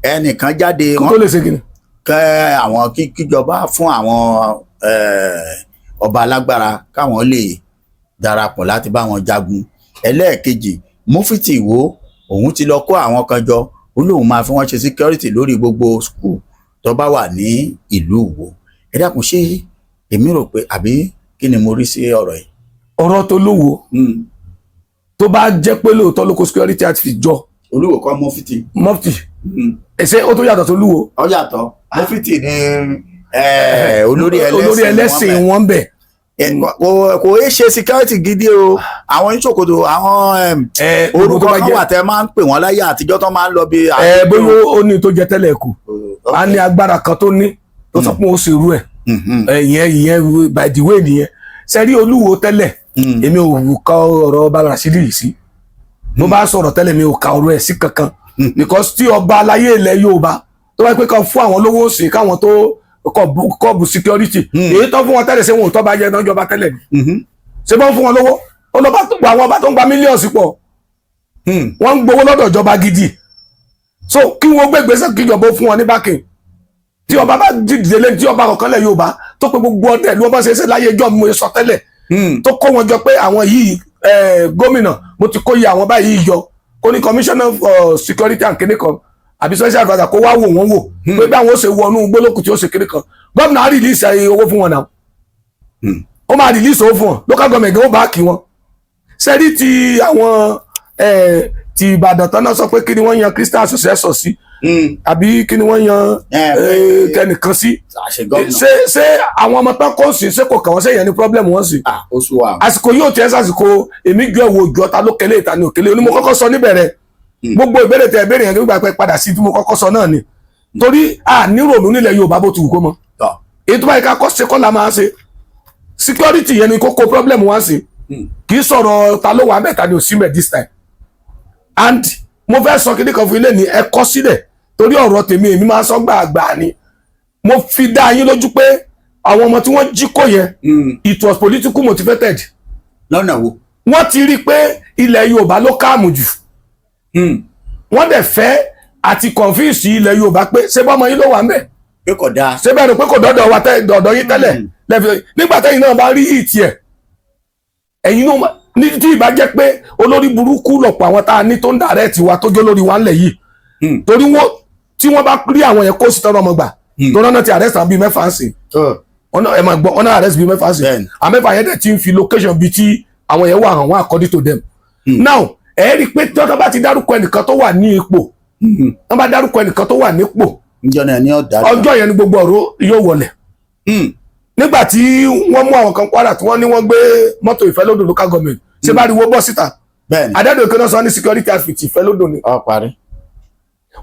ẹnìkan jáde wọn tó lè ṣe kíni kẹ àwọn kíjọba fún àwọn ọba alágbára káwọn lè darapọ̀ láti bá wọn jagun. Ẹlẹ́ẹ̀kejì Mufti Ìwó òun ti lọ kó àwọn kan jọ Olóhùn máa fi wọ́n ṣe security lórí gbogbo school tó bá wà ní ìlú Ìwó. Ẹ dákun ṣé èmi rò pé àbí kí ni mo rí sí ọ̀rọ̀ yìí. ọ̀rọ̀ tó lówó tó bá jẹ́ pé lóòótọ́ lóko security àti fi jọ Olúwo kọ́ Mufti. ẹsẹ̀ ó tó yàtọ̀ tó lúwo. ó yàtọ̀ Mufti ni olórí ẹlẹ́sìn wọn bẹ̀. kò é ṣe security gidi o àwọn oníṣòkòtò àwọn orúkọ kan wà tẹ máa ń pè wọ́n láyé àtijọ́ tó máa ń lọ bí. bóyá ó ní tó jẹ tẹ́lẹ̀ kù a ní agbára kan tó ní tó sọ pé ó ṣe irú ẹ̀ ìyẹn by the way nìyẹn sẹ́rí Olúwo tẹ́lẹ̀ èmi ò ka ọ̀rọ̀ ọba Rashidi yìí sí mo bá sọ̀rọ̀ tẹ́lẹ̀ mi ò ka ọ̀rọ̀ ẹ̀ sí kankan because tí ọba aláyé ilẹ̀ Yorùbá tó wáyé pé kan fún àwọn lówó òsì káwọn tó kọ́ọ̀bù security èyí tó fún wọn tẹ́lẹ̀ ṣé wọn ò tọ́ bá jẹ́ náà jọba tẹ́lẹ̀ ni ṣé wọ́n fún wọn lówó ọlọ́ba tó gba àwọn ọba tó ń gba mílíọ̀nù pọ̀ wọ́n ń gbowó lọ́dọ̀ ìjọba gidi so kí wọ́n gbé ìgbésẹ̀ kíjọba fún wọn ní bákìn tí ọba bá dìde lẹ́yìn tí ọba kọ̀ọ̀kan lẹ̀ Yorùbá tó pé gbogbo ọdẹ ni wọ́n bá ṣe ṣe láyé ẹjọ́ mo sọ tẹ́lẹ̀ tó kó wọn jọ pé àwọn yìí gómìnà mo ti kó iye àwọn báyìí yọ kó ní commissioner for security and kìnìún kan àbí special adviser kó wá wò wọ́n wò pé bí àwọn ó ṣe wọnú gbólókù tí ó ṣe kìnìún kan gómìnà á release owó fún wọn náà ó máa release owó fún wọn local government ó bá kí wọn sẹ́rí ti àwọn ti Ìbàdàn tán náà sọ pé kí ni wọ́n yan Christian association sí àbí kí ni wọ́n yan kẹ́nìkan sí ṣé àwọn ọmọ tán kò sí ṣé kò kàn wọ́n ṣe yẹn ní problem wọ́n sí àsìkò yóò tẹ́ sásìkò èmi gbé ẹ̀wò òjò ta ló kẹlé ìta ní òkèlè onímọ̀ kọ́kọ́ sọ níbẹ̀rẹ̀ gbogbo ìbéèrè tẹ ìbéèrè yẹn nígbà pé padà sí tí mo kọ́kọ́ sọ náà ni torí a nírònú nílẹ̀ Yorùbá bó ti wù kó mọ́ èyí tó báyìí ká kọ́ ṣe kọ́ la máa ṣe security yẹn ni kókó problem wọ́n sí kì í sọ̀rọ̀ ta ló wà mẹ́ta ni ò sí mẹ́ this time and mo fẹ́ sọ kíní kan fún ilé ní ẹ̀kọ́ sílẹ̀ torí ọ̀rọ̀ tèmi èmi máa sọ gbàgbà ni mo fi dá yín lójú pé àwọn ọmọ tí wọ́n jí kó yẹn it was political motivated. lọ́nà wo. wọ́n ti rí i pé ilẹ̀ Yorùbá ló káàmù jù wọ́n dẹ̀ fẹ́ àti confuse ilẹ̀ Yorùbá pé ṣé bọ́mọ yín ló wà ń bẹ̀. pé kò dáa. ṣé bẹ́ẹ̀ rò pé kò dọ́dọ̀ wa dọ̀dọ̀ yín tẹ́lẹ̀ nígbà tẹ́yìn náà bá rí ìtì ẹ̀ ẹ̀yin náà ní tí ìbá jẹ́ pé olórí burúkú lọ̀pọ̀ àwọn tá a ní tó ń dàrẹ́ tiwa tó jó lórí wa ńlẹ̀ yìí torí wọn tí wọ́n bá rí àwọn yẹn kó sí tọrọ ọmọ gbà tó náà ti arrest àwọn bíi mẹ́fà ń sìn ẹ máa gbọ́ ọ̀nà arrest bíi mẹ́fà ń sìn àmẹ́fà yẹn dẹ̀ ti ń fi location bíi tí àwọn yẹn wà hàn wọ́n according to them now ẹ rí i pé tí wọ́n bá ti dárúkọ ẹnìkan tó wà ní ipò wọ́n bá dárúkọ ẹnìkan tó wà nípò ọjọ́ yẹn ni gbogbo ọ̀rọ̀ yóò wọlẹ̀ nígbà tí wọ́n mú àwọn kan Kwara tí wọ́n ní wọ́n gbé mọ́tò Ìfẹ́lódò local government ṣé bá rí wo bọ́ síta àdádò ìkànnà sọ ní security outfit Ìfẹ́lódò ni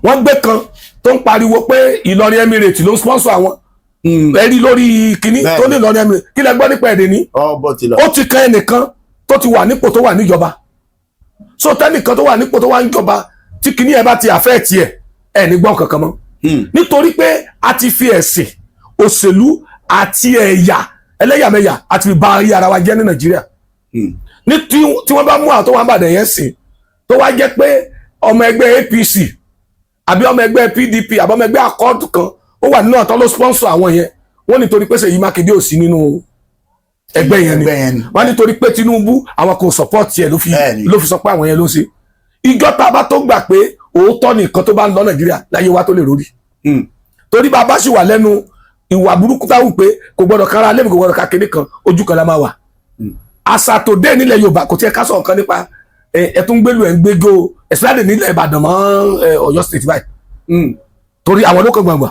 wọ́n gbé kan tó ń pariwo pé Ìlọrin Emirates ló ń sponsor àwọn ẹ̀rí lórí kínní tó ní Ìlọrin Emirates kí lẹ gbọ́ nípa èdè ní ó ti kan ẹnìkan tó ti wà nípò tó wà níjọba so tẹ́nìkan tó wà nípò tó wà níjọba tí kínní ẹ bá ti àfẹ́ tiẹ̀ ẹ̀ ní gbọ́n kankan mọ́ nítorí pé a ti fi ẹ̀sìn òṣèlú àti ẹ̀yà ẹlẹ́yàmẹ̀yà àti fi ba ayé ara wa jẹ́ ní Nàìjíríà ní tí wọ́n bá mú àwọn tó wà ń bàdàn yẹn sìn tó wá jẹ́ pé ọmọ ẹgbẹ́ APC àbí ọmọ ẹgbẹ́ PDP àbí ọmọ ẹgbẹ́ akọ́ọ̀dù kan ó wà nínú àtọ́ ló sponsor àwọn yẹn wọ́n nítorí pé Ṣèyí Mákindé ò sí nínú ẹgbẹ́ yẹn ni wọ́n nítorí pé Tinubu àwọn kò support yẹn ló fi sọ pé àwọn yẹn ló ṣe ìjọ tá a bá tó gbà pé òótọ́ ni nǹkan tó bá ń lọ Nàìjíríà láyé wa tó lè rórí torí bàbá sì wà lẹ́nu ìwà burúkú táwọn pé kò gbọdọ̀ kára lẹ́mí kò gbọdọ̀ ká kéde kan ojú kan la máa wà àṣà tó dé nílẹ̀ Yorùbá kò tiẹ̀ ká sọ nǹkan nípa ẹ̀tún gbélu ẹ̀ ń gbégó especially nílẹ̀ Ìbàdàn mọ́ Ọ̀yọ́ state báyìí torí àwọn ló kàn gbàngbà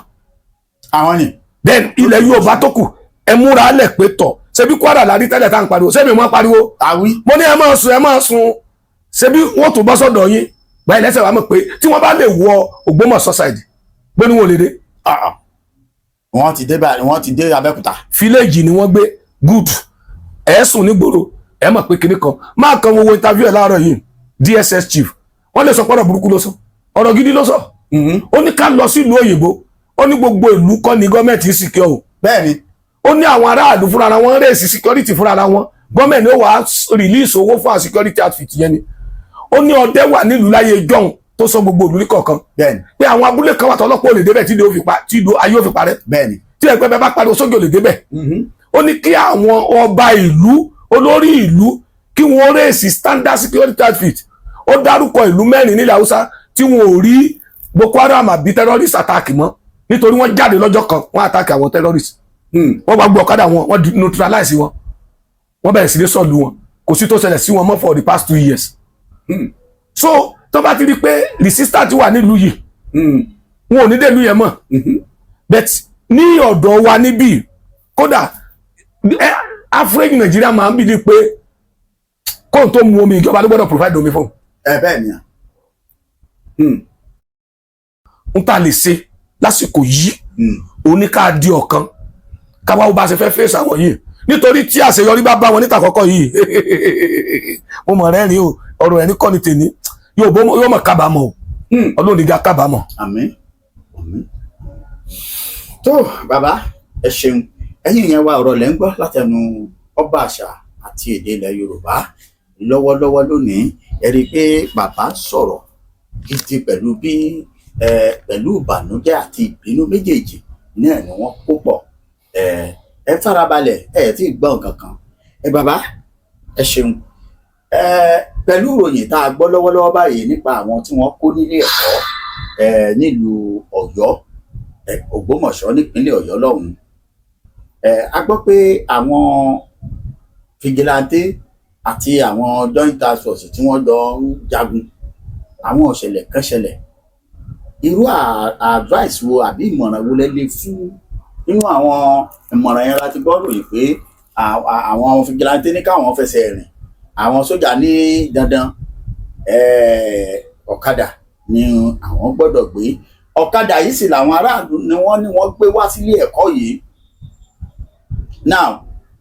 àwọn ni then ilẹ̀ Yorùbá tó kù ẹ múra lẹ̀ pé tọ̀ ṣebí Kwara la rí tẹ́lẹ̀ tá à ń pariwo ṣebí mo máa pariwo mo ní ẹ máa sun ṣebí wọ́n tún bọ́ sọ́dọ̀ yín báyìí lẹ́sẹ̀ wàá mọ̀ pé tí wọ́n bá lè wọ Ògbómọ̀ṣọ́ side gbé ní wọn lè dé. wọ́n ti dé báyìí, wọ́n ti dé Abẹ́òkúta. fíléèjì ni wọ́n gbé good ẹ̀sùn nígboro ẹ̀ mọ̀ pé kinní kan máa kan wo interview ẹ̀ láàárọ̀ yìí DSS chief wọ́n lè sọ pọ́nrọ̀ burúkú ló sọ ọ̀rọ̀ gidi ló sọ. ó ní ká lọ sílùú òyìnbó ó ní gbogbo ìlú kọ́ ni gọ́ọ̀mẹ̀ntì ń secure o. bẹ́ẹ̀ni. ó ní àwọn aráàlú fúnra wọn rèésì security fúnra wọn gọ́ọ̀mẹ̀ntì ó wàá release owó fún security outfit yẹn ni. ó ní ọdẹ wà nílùú láyé jọ̀hún tó sọ gbogbo ìlú kọ̀ọ̀kan. bẹ́ẹ̀ni. pé àwọn abúlé kan wà tọ́lọ́pọ̀ ò lè débẹ̀ tí ayé ò fi parẹ́. bẹ́ẹ̀ni. tí ẹgbẹ́ bẹ́ẹ̀ bá pariwo sójú ò lè débẹ̀. ó ní kí àwọn ọba ìlú olórí ìlú kí wọ́n rèésì standard security outfit. ó dárúkọ ìlú 4 nílẹ̀ Haúsá tí wọn ò rí Boko Haram àbí terrorist attack mọ́ nítorí wọ́n jáde lọ́jọ́ kan wọ́n attack àwọn terrorist. wọ́n bá gbé ọ̀kadà wọn wọ́n neutralize wọn wọ́n bẹ̀rẹ̀ sí ní sọ̀lù wọn kò sí tó ṣẹlẹ̀ sí wọn mọ́ for the past 2 years. so tó bá ti rí pé resistance wà nílùú yìí wọn ò ní dèlú yẹn mọ́ but ní ọ̀dọ̀ wa níbí kódà average Nàìjíríà máa ń bìí pé kóun tó mu omi ìjọba ló gbọ́dọ̀ provide omi fún. bẹ́ẹ̀ ni. n ta lè ṣe lásìkò yìí òní ká di ọ̀kan káwá ó bá ṣe fẹ́ fèsì àwọn yìí nítorí tí àṣeyọrí bá bá wọn níta kọ́kọ́ yìí mo mọ̀ rẹ́rìn o ọ̀rọ̀ ẹ̀rín kọ́ ni tèmi yóò mọ̀ kábàámọ̀ o Ọlọ́run ní ga kábàámọ̀. àmín àmín. tó bàbá ẹ ṣeun ẹ̀yin yẹn wá ọ̀rọ̀ lẹ́ ń gbọ́ látẹnu ọba àṣà àti èdè ilẹ̀ Yorùbá lọ́wọ́lọ́wọ́ lónìí ẹ rí i pé bàbá sọ̀rọ̀ gidi pẹ̀lú bí pẹ̀lú ìbànújẹ́ àti ìbínú méjèèjì náà ni wọ́n kó pọ̀ ẹ farabalẹ̀ ẹ tí ì gbọ́ nǹkan kan bàbá ẹ ṣeun pẹ̀lú ìròyìn tá a gbọ́ lọ́wọ́lọ́wọ́ báyìí nípa àwọn tí wọ́n kó nílé ẹ̀kọ́ nílùú Ọ̀yọ́ Ògbómọ̀ṣọ́ nípínlẹ̀ Ọ̀yọ́ lọ́hùn a gbọ́ pé àwọn fìgìláńtì àti àwọn joint task force tí wọ́n jọ ń jagun àwọn ọ̀ṣẹ̀lẹ̀ kan ṣẹlẹ̀ irú advice wo àbí ìmọ̀ràn wo lẹ lè fún nínú àwọn ìmọ̀ràn yẹn láti gbọ́ ròyìn pé àwọn fìgìláńtì ní káwọn fẹsẹ̀ rìn àwọn sójà ní dandan ọ̀kadà ni àwọn gbọ́dọ̀ gbé ọ̀kadà yìí sì làwọn aráàlú ni wọ́n gbé wá sílé ẹ̀kọ́ yìí now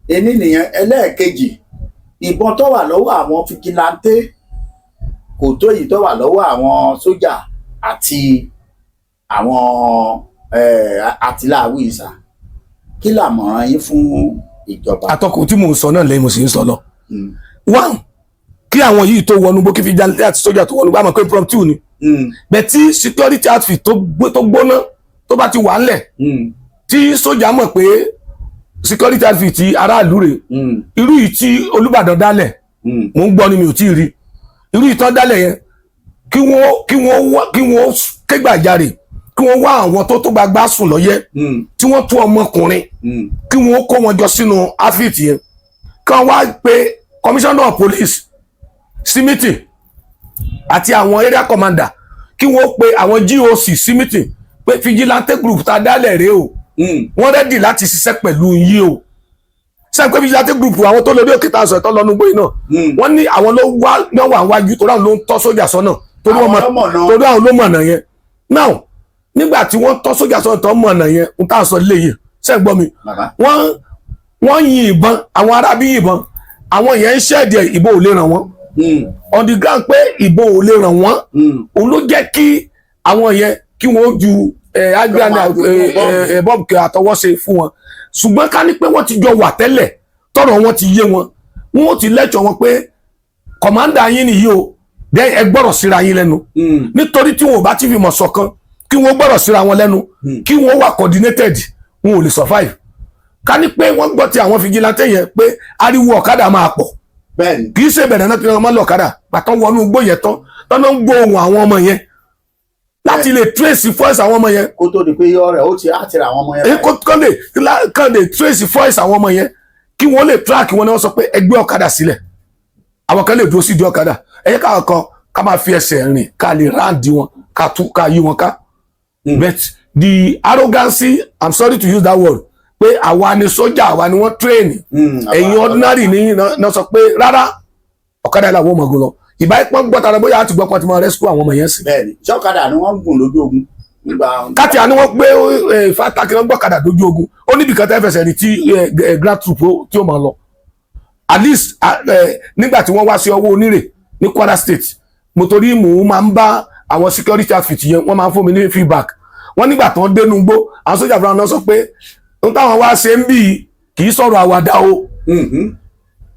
èní nìyẹn ẹlẹ́ẹ̀kejì ìbọn tó wà lọ́wọ́ àwọn fìgìláńtì kò tó èyí tó wà lọ́wọ́ àwọn sójà àti àwọn àtìláàwí ìsà kí làmọ̀ràn yín fún ìjọba. àtọkùn tí mò ń sọ náà lẹ́yìn mo sì ń sọ lọ. one kí àwọn yìí tó wọnú bókí fìgìláńtì àti sójà tó wọnú bá mọ̀ pé impromptu ni. bẹ́ẹ̀ tí security outfit tó gbóná tó bá ti wà ńlẹ̀ tí sójà mọ̀ pé security outfit ti aráàlú rẹ̀ irú yìí tí Olúbàdàn dálẹ̀ mò ń gbọ́ ni mi ò tí ì rí irú yìí tán dálẹ̀ yẹn kí wọ́n kégbàjarè kí wọ́n wá àwọn tó gbagbá sùn lọ́yẹ́ tí wọ́n tú ọmọkùnrin kí wọ́n kó wọn jọ sínú outfit yẹn kí wọ́n wá pé commissioner of police sí meeting àti àwọn area commander kí wọ́n pe àwọn GOC sí meeting pé vigilante group ta dálẹ̀ rèé o wọ́n rẹ́dì láti ṣiṣẹ́ pẹ̀lú yín o ṣe pé vigilante group àwọn tó lórí òkè tàṣọ tó lọ́nu gbóyìn náà wọ́n ní àwọn ló wà wájú torí àwọn ló ń tọ́ sójà sọ́nà torí àwọn ló mọ̀nà yẹn now nígbà tí wọ́n tọ́ sójà sọ́nà tó mọ̀nà yẹn ń tà sọ léyìí ṣe gbọ́ mi wọ́n yin ìbọn àwọn arábí yìnbọn àwọn yẹn ń ṣẹ́ẹ̀dẹ̀ ìbò ò lè ràn wọ́n on the ground pé ìbò ò lè ràn wọ́n òun ló jẹ́ kí àwọn yẹn kí wọ́n ju agbára bọ́ọ̀bù àtọwọ́ṣe fún wọn ṣùgbọ́n ká ní pé wọ́n ti jọ wà tẹ́lẹ̀ tọ́rọ̀ wọn ti yé wọn wọ́n ti lẹ́tọ̀ wọn pé kọ̀mándà yín nìyí o dẹ́ ẹ gbọ́rọ̀ síra yín lẹ́nu nítorí tí wọn ò bá ti fi mọ̀ ṣọ̀kan kí wọ́n gbọ́rọ̀ síra wọn lẹ́nu kí wọ́n wà coordinated wọn ò lè survive ká ní pé wọ́n gbọ́ ti àwọn fìgìláńtì yẹn pé ariwo ọ̀kadà máa pọ̀ kì í ṣe bẹ̀rẹ̀ náà tí wọ́n máa lọ ọ̀kadà pàtó wọnú igbó yẹn tán náà ń gbọ́ ohùn àwọn ọmọ yẹn láti lè trace voice àwọn ọmọ yẹn. kó tó di pé yọ rẹ ó ti àtìrà àwọn ọmọ yẹn. kàn lè trace voice àwọn ọmọ yẹn kí wọ́n lè track wọn ni wọ́n sọ pé ẹgbẹ́ ọ̀kadà sílẹ̀ àwọn kan lè dúró sí ìdí ọ̀kadà ẹ̀yẹ́ káwọn kan ká máa fi ẹsẹ̀ rìn ká lè ráǹdì wọn ká yí wọn ká. but the arrogancy I'm sorry to use that word pé àwa ni sójà àwa ni wọ́n train ẹ̀yin ordinary ní náà sọ pé rárá ọ̀kadà làwọn ọmọ ogun lọ ìbá ipọ́n gbọ́tara bóyá àti gbọ́pọ̀ tí wọ́n rescue àwọn ọmọ yẹn sí. bẹ́ẹ̀ni ṣọ́kadà ni wọ́n ń gùn lójú ogun nígbà. káàtì àni wọ́n gbé fàtàkì náà gbọ́kadà lójú ogun ó níbi kan tẹ́ fẹsẹ̀ rí tí grand troop tí ó máa lọ at least nígbà tí wọ́n wá sí ọwọ́ onírè ní Kwara State mo torí mò ń máa ń bá àwọn security outfit yẹn wọ́n máa ń fún mi ní feedback wọ́n nígbà tí wọ́n dénú gbó àwọn sójà fúnra náà sọ pé n táwọn wá ṣe ń bí kì í sọ̀rọ̀ àwàdà o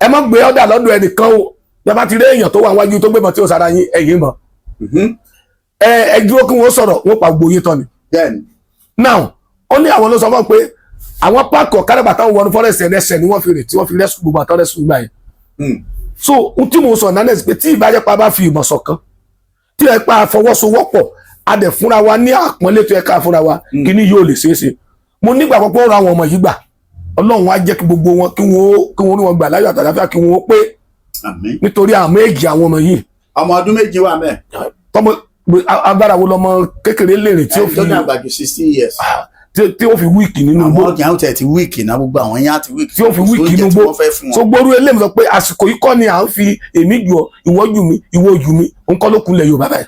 ẹ má gbé ọ̀dà lọ́dọ̀ ẹnìkan o bí a bá ti rí èèyàn tó wà wájú tó gbébọn tí ó sára yín ẹ̀yìn mọ́ ẹ dúró kí wọ́n sọ̀rọ̀ wọ́n pa gbogbo yín tán ni. now ó ní àwọn ló sọ fún pé àwọn páàkì ọ̀kadà táwọn wọnú forest ẹ̀rẹ́sẹ̀ ni wọ́n fi rè tí wọ́n fi rẹ́sùn gbogbo àtọ́ rẹ́sùn gbà yẹn. so ohun tí mo sọ náà nẹ́sì pé tí ìbájẹ́pá bá fi ìmọ̀ ṣọ̀kan tí ẹ pa àfọwọ́sowọ́pọ̀ a dẹ̀ fúnra wa ní àpọ́nlé tó yẹ ká fúnra wa kí ni yóò lè ṣeé ṣe mo nígbàgbọ́ pé ó ra àwọn ọmọ yìí gbà Ọlọ́run á jẹ́ kí gbogbo wọn kí wọ́n rí wọn gbà láyọ̀ àtàlàfíà kí wọ́n pé nítorí àmọ́ èjì àwọn ọmọ yìí. ọmọ ọdún méjì wà mẹ́. tọmọ agbára wo lọmọ kékeré lèrè tí ó fi. tó ní àgbàjù 60 years. tí ó fi wíìkì nínú igbó. àwọn ọjà ó tẹ̀ ti wíìkì náà gbogbo àwọn yẹn á ti wíìkì. tí ó fi wíìkì nínú igbó so gbóru eléyìí sọ pé àsìkò yìí kọ́ ni à ń fi èmi jù ọ ìwọ jù mí ìwọ jù mí nǹkan ló kunlẹ̀ Yorùbá báyìí.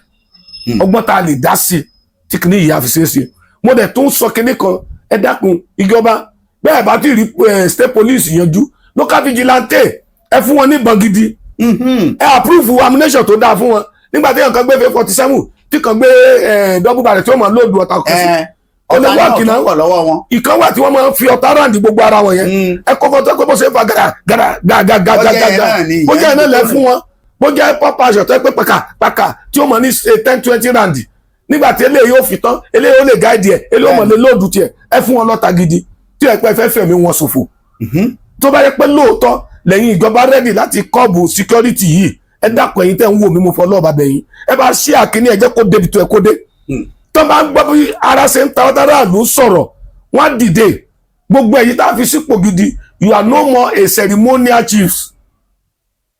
ọgbọ́n tá a lè dá sí tí kìíní yìí á fi ṣeé ṣe mo dẹ̀ tún sọ kinní kan ẹ dákun ìjọba bẹ́ẹ̀ bá ti rí state police yanjú local vigilante ẹ fún wọn ní ìbọn gidi ẹ approve ammunition tó dáa fún wọn nígbà tí èèyàn kan gbé F47 tí kan gbé double barrel tí wọ́n máa lóòdù ọ̀tá kan sí ọ̀nà wáàkì náà ìkan wà tí wọ́n máa fi ọ̀tá ráǹdì gbogbo ara wọn yẹn ẹ kọ́kọ́ tó pé bó ṣe ń fa gàràgàràgàgàgàgà bó jẹ́ iná lẹ́ fún wọn bó jẹ́ pọ́pọ́ aṣọ tó pé pàkà tí ó mọ̀ ní 10-20 ráǹdì nígbà tí eléyìí ó fi tán eléyìí ó lè gáìdì ẹ̀ eléyìí ó mọ̀ lè lóòdù tiẹ̀ ẹ fún wọn lọ́ta gidi tí ẹ pẹ́ fẹ́ fẹ̀mí wọn ṣòfò tó bá yẹ pé lóòótọ́ lẹ́yìn ìjọba rẹ́dì láti kọ́ọ̀bù security yìí ẹ dákun ẹ̀yin tẹ́ ń wò mí mo fọ́ lọ́ọ̀bà bẹ̀yìn ẹ bá ṣí àkíní ẹ jẹ́ kó débi tó ẹ kó dé tó bá ń gbọ́ bí ara ṣe ń ta ọ́tàrà ló sọ̀rọ̀ wọ́n á dìde gbogbo ẹ̀yin tá a fi sípò gidi you are no more a ceremonial chiefs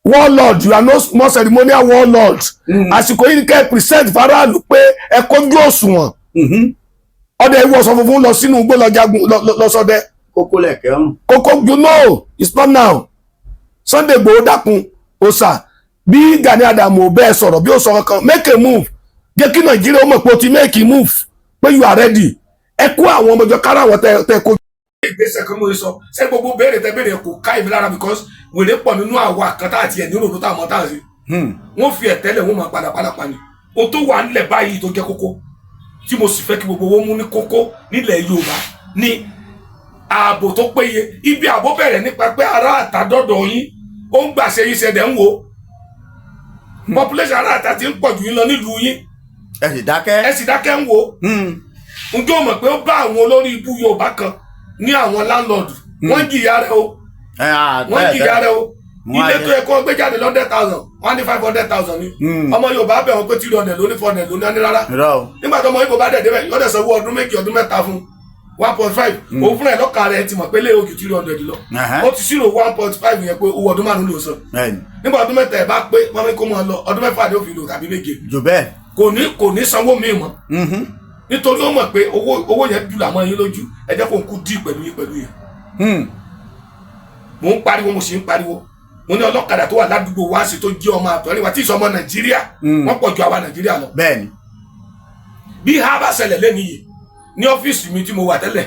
warlord you are no more ceremonial warlord àsìkò yìí kẹ́ ẹ present faraàlú pé ẹ kójú òṣùwọ̀n ọdẹ ìwọ̀sán funfun lọ sínú igbó lọ́sọdẹ. kókó lẹ̀kẹ́ ọ̀run. kókó you know it's not now. Sunday Igboho dákun ọ̀sà bí Gani Adams ò bẹ́ẹ̀ sọ̀rọ̀ bí ó sọ̀rọ̀ kan make a move jẹ́ kí Nàìjíríà ó mọ̀ pé o ti make a move pé you are ready ẹ kó àwọn ọmọjọ kára àwọn tẹ kó. ìgbésẹ̀ kan mo sọ ṣé gbogbo béèrè tẹ béèrè kò ká ìmí lára because wèrè pọ̀ nínú àwọn àkàtà àti ẹ̀ ní òròdó táwọn táwọn sí. wọ́n fi ẹ̀tẹ́lẹ̀ wọ́n máa padà pa ni ohun tó wà nílẹ̀ báyìí tó jẹ́ kókó tí mo sì fẹ́ kí gbogbo owó mú ní kókó nílẹ̀ Yorùbá ní ààbò tó péye ibi ààbò bẹ̀rẹ̀ nípa pé ará àtàdọ́dọ̀ yín ó ń gbàṣẹ yín ṣẹ̀dẹ̀ ń wo population ará àtà ti ń pọ̀ jù yín lọ nílùú yín ẹ sì dákẹ́ ń wo ǹjẹ́ o mọ̀ pé ó bá àwọn olórí ibú Yorùbá kan ní àwọn landlord wọ́n jìyà rẹ̀ o ilé tó yẹ kó gbé jáde $100,000 wọ́n ní $500,000 ni ọmọ Yorùbá bẹ̀ wọ́n pé $300 lóní $400 lóní ẹni rárá nígbà tó ọmọ Yorùbá bá dẹ̀ débẹ̀ yóò dẹ̀ sanwó ọdún méjì ọdún mẹ́ta fún 1.5 òun fúnra ẹ̀ lọ́kà rẹ̀ ti mọ̀ pé lé ojú $300 lọ ó ti ṣírò 1.5 yẹn pé owó ọdún márùn-ún ló san nígbà ọdún mẹ́ta ẹ̀ bá pé wọ́n fi kó mọ́ lọ ọdún mẹ́fà ni ó fi lò tàbí méje jù bẹ́ẹ̀ kò ní sanwó míì mọ́ nítorí ó mọ̀ pé owó yẹn dùn àmọ́ yín lójú ẹ jẹ́ kó ń kú dí pẹ̀lú yẹn mò ń pariwo mo sì ń pariwo mo ní ọlọ́kadà tó wà ládùúgbò wa sí tó jẹ́ ọmọ àtọ́rí wa tí ìsọmọ Nàìjíríà wọ́n pọ̀ ju àwa Nàìjíríà lọ. bẹ́ẹ̀ni. bí ha bá ṣẹlẹ̀ lẹ́nu yìí ní ọ́fíìsì mi tí mo wà tẹ́lẹ̀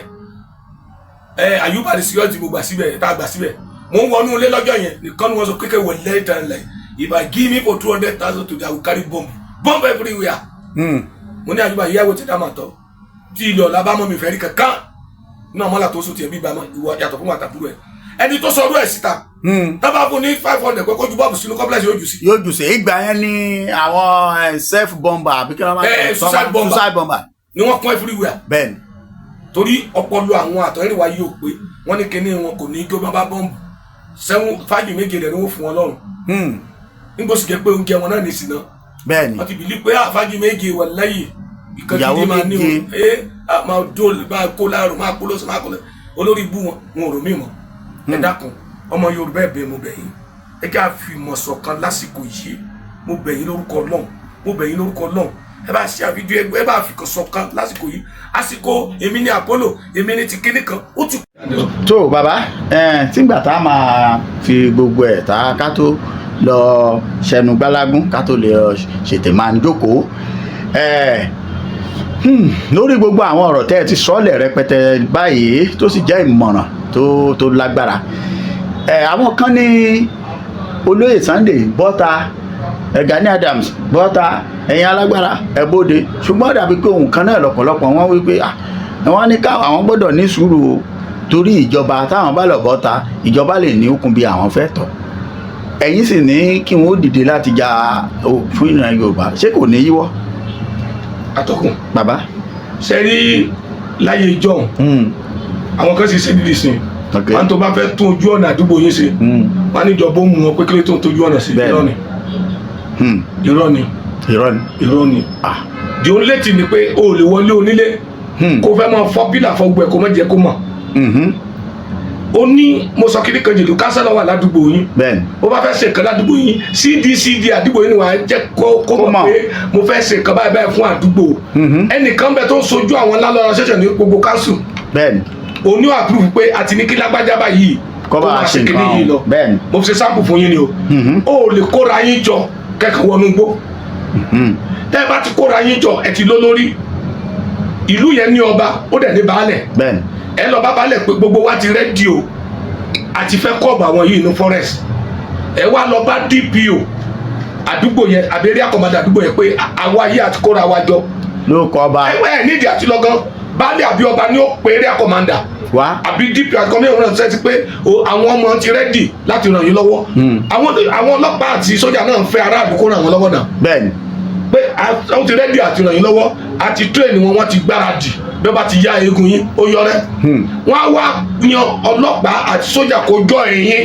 Ayuba the security mo gbà síbẹ̀ tá a gbà síbẹ̀ mo ń wọnú ilé lọ́jọ́ yẹn nìkan ni wọ́n sọ kékeré wọ̀ lẹ́ẹ̀tàn lẹ̀ if I give me for 200,000 today I will carry bomb everywhere. mo ní Ayuba ìyàwó ti dá màá tọ́ tí ilé ọ̀la bá mọ́ mi fẹ́ rí kankan náà mọ́lá tó sùn tiẹ̀ bí ibà mọ́ ìwọ yàtọ̀ fún àtàbúrò ẹ̀ ẹni tó sọ ọdún ẹ̀ síta tábà fún ní 500 pé kójú bọ́ọ̀bù sínú complex yóò jù sí. ìgbà yẹn ni àwọn self bomber àbí kí wọ́n máa suicide bomber ni wọ́n kún everywhere. bẹ́ẹ̀ni. torí ọpọlọ àwọn àtọ̀rẹ́wá yìí ò pé wọ́n ní kíní wọn kò ní kí ó bá bọ́ọ̀mù fájì méje rẹ̀ ni wọ́n fún wọn lọ́rùn. nígbà sì jẹ́ pé oúnjẹ wọn náà ní ìsìn náà. bẹ́ẹ̀ni. wọ́n ti bìlí pé fájì méje wà lẹ́yìn ìkànnì máa ní wọn máa dóòlù máa kó láàrú máa kó lọ́sọ̀ máa kó lẹ́ olórí ibú wọn ò rò mí mọ́ ẹ dákun ọmọ Yorùbá ẹ̀bẹ̀ mo bẹ̀ yín ẹ jẹ́ àfi ìmọ̀ ṣọ̀kan lásìkò yìí mo bẹ̀ yín lórúkọ Ọlọ́run ẹ bá ṣe àfijọ́ ẹgbẹ́ ẹ bá fi kàn ṣọ̀kan lásìkò yìí àsìkò èmi ní Apollo èmi ní ti kíní kan ó ti. tó bàbá tígbà tá a máa fi gbogbo ẹ̀ tá a ká tó lọ ṣẹnu gbálágún ká tó lè ṣètè máa ń jókòó. Lórí gbogbo àwọn ọ̀rọ̀ tẹ́ ẹ ti sọ́lẹ̀ rẹpẹtẹ báyìí tó sì jẹ́ ìmọ̀ràn tó lágbára. Àwọn kan ní olóyè Sunday bọ́ta, Gani Adams bọ́ta, ẹ̀yin alágbára ẹ bóde, ṣùgbọ́n dàbí pé ohun kan náà lọ́pọ̀lọpọ̀ wọ́n wí pé wọ́n ní káwọn gbọ́dọ̀ ní sùúrù o, torí ìjọba táwọn bá lọ bọ́ta ìjọba lè ní okùn bí àwọn fẹ́ tọ̀. Ẹ̀yin sì ní kí wọ́n ó dìde láti jà fún ìran Yorùbá, ṣé kò ní yíwọ́? Atọ́kùn Bàbá. ṣe rí láyé ìjọ́un àwọn kan sì ṣe dídì sí wọn tó bá fẹ́ tún ojú ọ̀nà àdúgbò yín ṣe wọn níjọba ó mú wọn pé kí ló tó ń tójú ọ̀nà sí. Irọ́ ni irọ́ ni di ó létí ni pé o lè wọlé onílé kó fẹ́ máa fọ́ pílà fọ́gbẹ́ kó má jẹ́ kó mọ̀. Ó ní mo sọ kí ní kan jèlú kánsẹ́lọ̀ wà ládùúgbò yín ó bá fẹ́ ṣe nǹkan ládùúgbò yín cd àdúgbò yín ni wàá jẹ́ kó mọ̀ pé mo fẹ́ ṣe nǹkan báyìí fún àdúgbò. Ẹnìkan bẹ tó ń sojú àwọn lálọ́rọ̀ ṣẹ̀ṣẹ̀ ní gbogbo kánsù ó ní àpúrúfù pé àti ní kí lágbájá báyìí kó máa ṣe kíní yìí lọ. Mo fi ṣe sáàpù fún yín ni o ó lè kóra yín jọ kẹ́kọ̀ọ́ wọnú gbó. Tẹ́ ẹ bá ti kóra yín jọ ẹ ti lólórí, ìlú yẹn ní ọba ó dẹ̀ ní baálẹ̀, ẹ lọ bá baálẹ̀ pé gbogbo wa ti rẹ́dí o àti fẹ́ kọ́ọ̀bù àwọn yìí ní forest, ẹ wá lọ bá DPO àdúgbò yẹn abẹ́rẹ́ àkọ́mọdé àdúgbò yẹn pé àwa yìí àti kóra wa jọ ló kọ́ ọba. ẹ nídìí àti lọ́gán baálẹ̀ àbí ọba ni ó pé eré àkọ́mọdé àbí DPO àti kọ́míyàn náà ṣe ti pé àwọn ọmọ ti rẹ́dí láti ràn yín lọ́wọ́. Àwọn ọlọ́pàá àti sójà náà ń fẹ́ aráàlú kó ràn wọ́n lọ́wọ́ náà. Bẹ́ẹ̀ni. Pé àwọn ti rẹ́dí àti ràn yín lọ́wọ́ àti tírẹ̀nì wọn wọ́n ti gbáradì bí wọ́n bá ti yá eegun yín ó yọrẹ́. Wọ́n á wá yan ọlọ́pàá àti sójà kó jọ ẹ̀yìn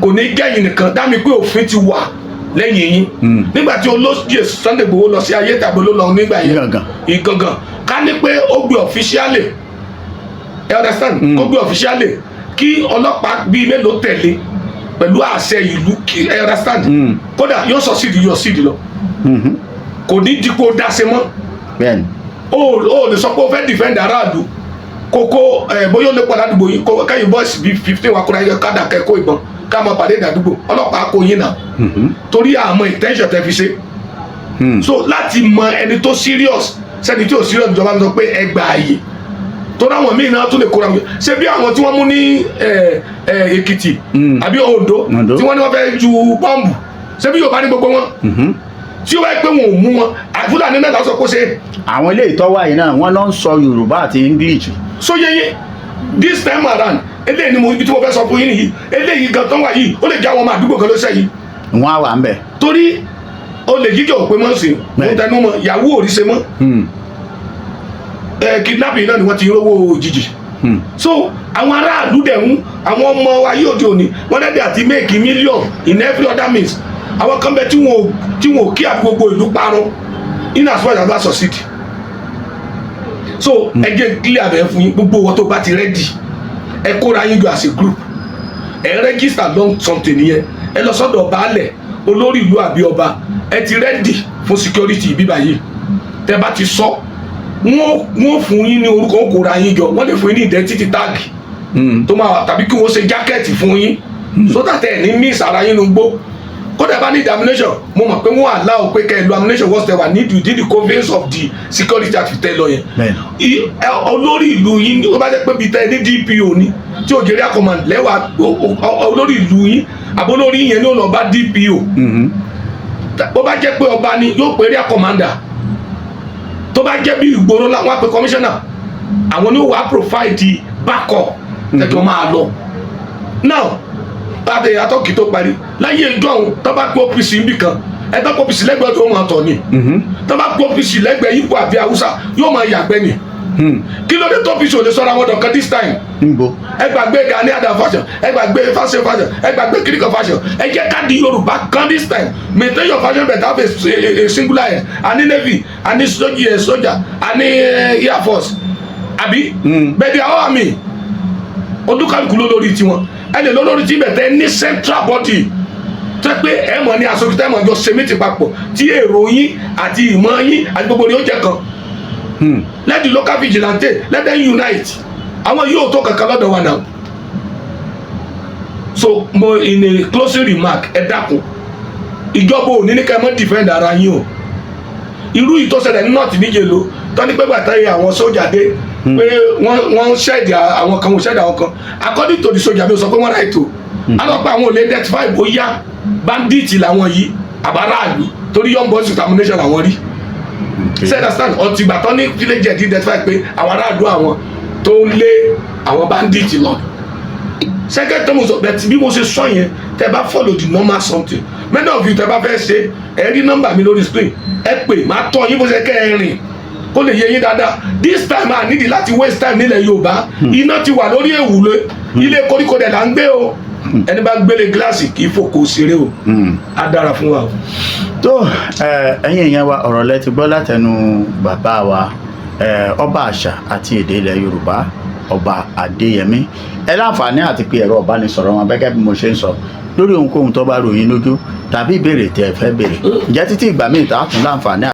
kò ní gẹ̀yìn nìkan dámi pé òfin ti wà lẹ́yìn yín. Nígbà tí olóyè Sunday Igboho lọ sí ayé tàbí ló lọ nígbà yẹn Ìgangan ká ní pé ó gbé ọ̀fíṣíálì ẹ understand kó gbé ọ̀fíṣíálì kí ọlọ́pàá bíi mélòó tẹ̀lé pẹ̀lú àṣẹ ìlú ẹ understand kódà yóò sọ sídìí lọ kò ní dípò dáṣe mọ́. O lè sọ pé o fẹ́ defend aráàlú kókó bóyá o lè pọ̀ ládùúgbò yìí káyìn bọ́ọ̀sì bíi 15 wa kúrẹ́ yẹ kádà kẹ́kọ̀ọ́ ìbọn ká máa pàdé ìdádúgbò ọlọ́pàá kò yín náà torí àmọ́ intention tẹ́ fi ṣe. So láti mọ ẹni tó serious sẹ́ni tí ò serious ìjọba ń sọ pé ẹ gba ààyè tó náwọn míì náà tún lè kóra wọn ṣé bí àwọn tí wọ́n mú ní Èkìtì àbí Oǹdó tí wọ́n ní wọ́n fẹ́ ju bọ́ǹbù ṣé bí Yorùbá ní gbogbo wọn tí ó wáyé pé wọn ò mú wọn Fúlàní náà lásọ kó ṣe. Àwọn ilé ìtọ́wà yìí náà wọ́n náà ń sọ Yorùbá àti English. Sóyè yín this time around eléyìí ni ibi tí mo fẹ́ sọ fún yín nìyí eléyìí gan tán wà yìí ó lè já àwọn ọmọ àdúgbò kan ló ṣe yìí. Wọ́n á wà ń bẹ̀. Torí olè jíjọ òpè mọ́ sí mo tẹnu mọ́ yahoo òrìṣẹ́ mọ́ kidnapping náà ni wọ́n ti rówó òjijì. So àwọn aráàlú dẹ̀ ń àwọn ọmọ ayé òde òní wọ́n dẹ̀ àti make million in every other means. Àwọn kan bẹ tí wọn ò kí àbí gbogbo ìlú parun in as well as that succeed. So ẹ jẹ́ clear abẹ́ fún yín gbogbo wọn tó bá ti ready ẹ kóra yín jọ as a group ẹ register long something yẹn ẹ lọ sọ́dọ̀ baálẹ̀ olórí ìlú àbí ọba ẹ ti ready fún security bíbá yìí tẹ bá ti sọ wọ́n fún yín ní orúkọ wọn kóra yín jọ wọ́n lè fún yín ní identity tag tó máa tàbí kí wọ́n ṣe jákẹ́ẹ̀tì fún yín so that ẹ ní miss ara yín nu gbó kódà bá ní the ammunition mo mọ̀ pé wọ́n allow pé kẹ́ ẹ lo ammunition once they were need within the conveyance of the security act tẹ́ lọ yẹn. Olórí ìlú yín ó bá jẹ́ pé bíi tẹ́ ní DPO ni tí Nigeria command lẹ́wà olórí ìlú yín àbólórí yẹn ní ó lọ bá DPO bó bá jẹ́ pé ọba ni yóò pè area commander tó bá jẹ́ bí ìgboro làwọn á pè commissioner àwọn ni ó wàá provide backup tẹ̀tọ́ máa lọ. Now tàbí atọ́kì tó parí láyé ìjọ òun tó bá gbé OPC níbì kan ẹ tó OPC lẹ́gbẹ̀ẹ́ tó máa tọ̀ ni tó bá gbé OPC lẹ́gbẹ̀ẹ́ Ìgbò àbí Haúsá yóò máa yàgbẹ́ ni kí ló dé tó OPC ò lè sọ́ra wọn dọ̀kan this time ẹ gbàgbé Gani Adams fashion ẹ gbàgbé fashion ẹ gbàgbé kiriko fashion ẹ jẹ́ ká di Yorùbá kan this time maintain your fashion but have a singular head ani navy ani soldier ani air force àbí bẹ́ẹ̀ di àwọn àmì olúkàlùkù ló lórí tiwọn ẹ lè lórí tí bẹ̀tẹ̀ ní central body tẹ́ pé ẹ mọ̀ ní asokita ẹ mọ̀ jọ sèmítì papọ̀ tí èrò yín àti ìmọ̀ yín àti gbogbo ni ó jẹ́ kan let the local vigilante let them unite àwọn yóò tó kankan lọ́dọ̀ wa náà. So mo in a closing remark ẹ dákun ìjọba ò ní ní kẹ́ mọ́ defend ara yín o irú ìtọ́sẹ̀lẹ̀ ní north níjẹ̀lò tọ́ni pé gbàtà yẹ àwọn sójà dé pé wọ́n ṣẹ́ẹ̀dì àwọn kan wọ́n ṣẹ́ẹ̀dì àwọn kan according to the sójà bí ó sọ pé wọ́n ráì tó alọ́pàá àwọn ò lè identify bóyá bandit làwọn yìí àbáráàlú torí young boys determination làwọn rí ṣe understand ọtí ìgbà tán ní village ẹ̀ identify pé àwọn aráàlú àwọn tó ń lé àwọn bandit lọ second time but bí mo ṣe sọ yẹn tẹ bá follow the normal something many of you tẹ bá fẹ́ ṣe ẹ rí nọ́mbà mi lórí screen ẹ pè máa tọ́ yín bó ṣe kẹ́ ẹ rìn kó lè yé yín dáadáa this time a nídìí láti waste time nílẹ̀ Yorùbá iná ti wà lórí èwùlé ilé koríko dẹ̀ là ń gbé o ẹni bá gbélé gíláàsì kì í fòkó ṣeré o á dára fún wa o. tó ẹ̀yin èèyàn wa ọ̀rọ̀ lẹ ti gbọ́ látẹnu bàbá wa ọba àṣà àti èdè ilẹ̀ Yorùbá ọba Adéyẹmí ẹ láǹfààní àti pé ẹ̀rọ ìbánisọ̀rọ̀ wọn gẹ́gẹ́ bí mo ṣe ń sọ lórí ohunkóhun tó bá ròyìn lójú tàbí ìbéèrè tí ẹ fẹ́ béèrè ǹjẹ́ títí ìgbà míì tá a tún láǹfààní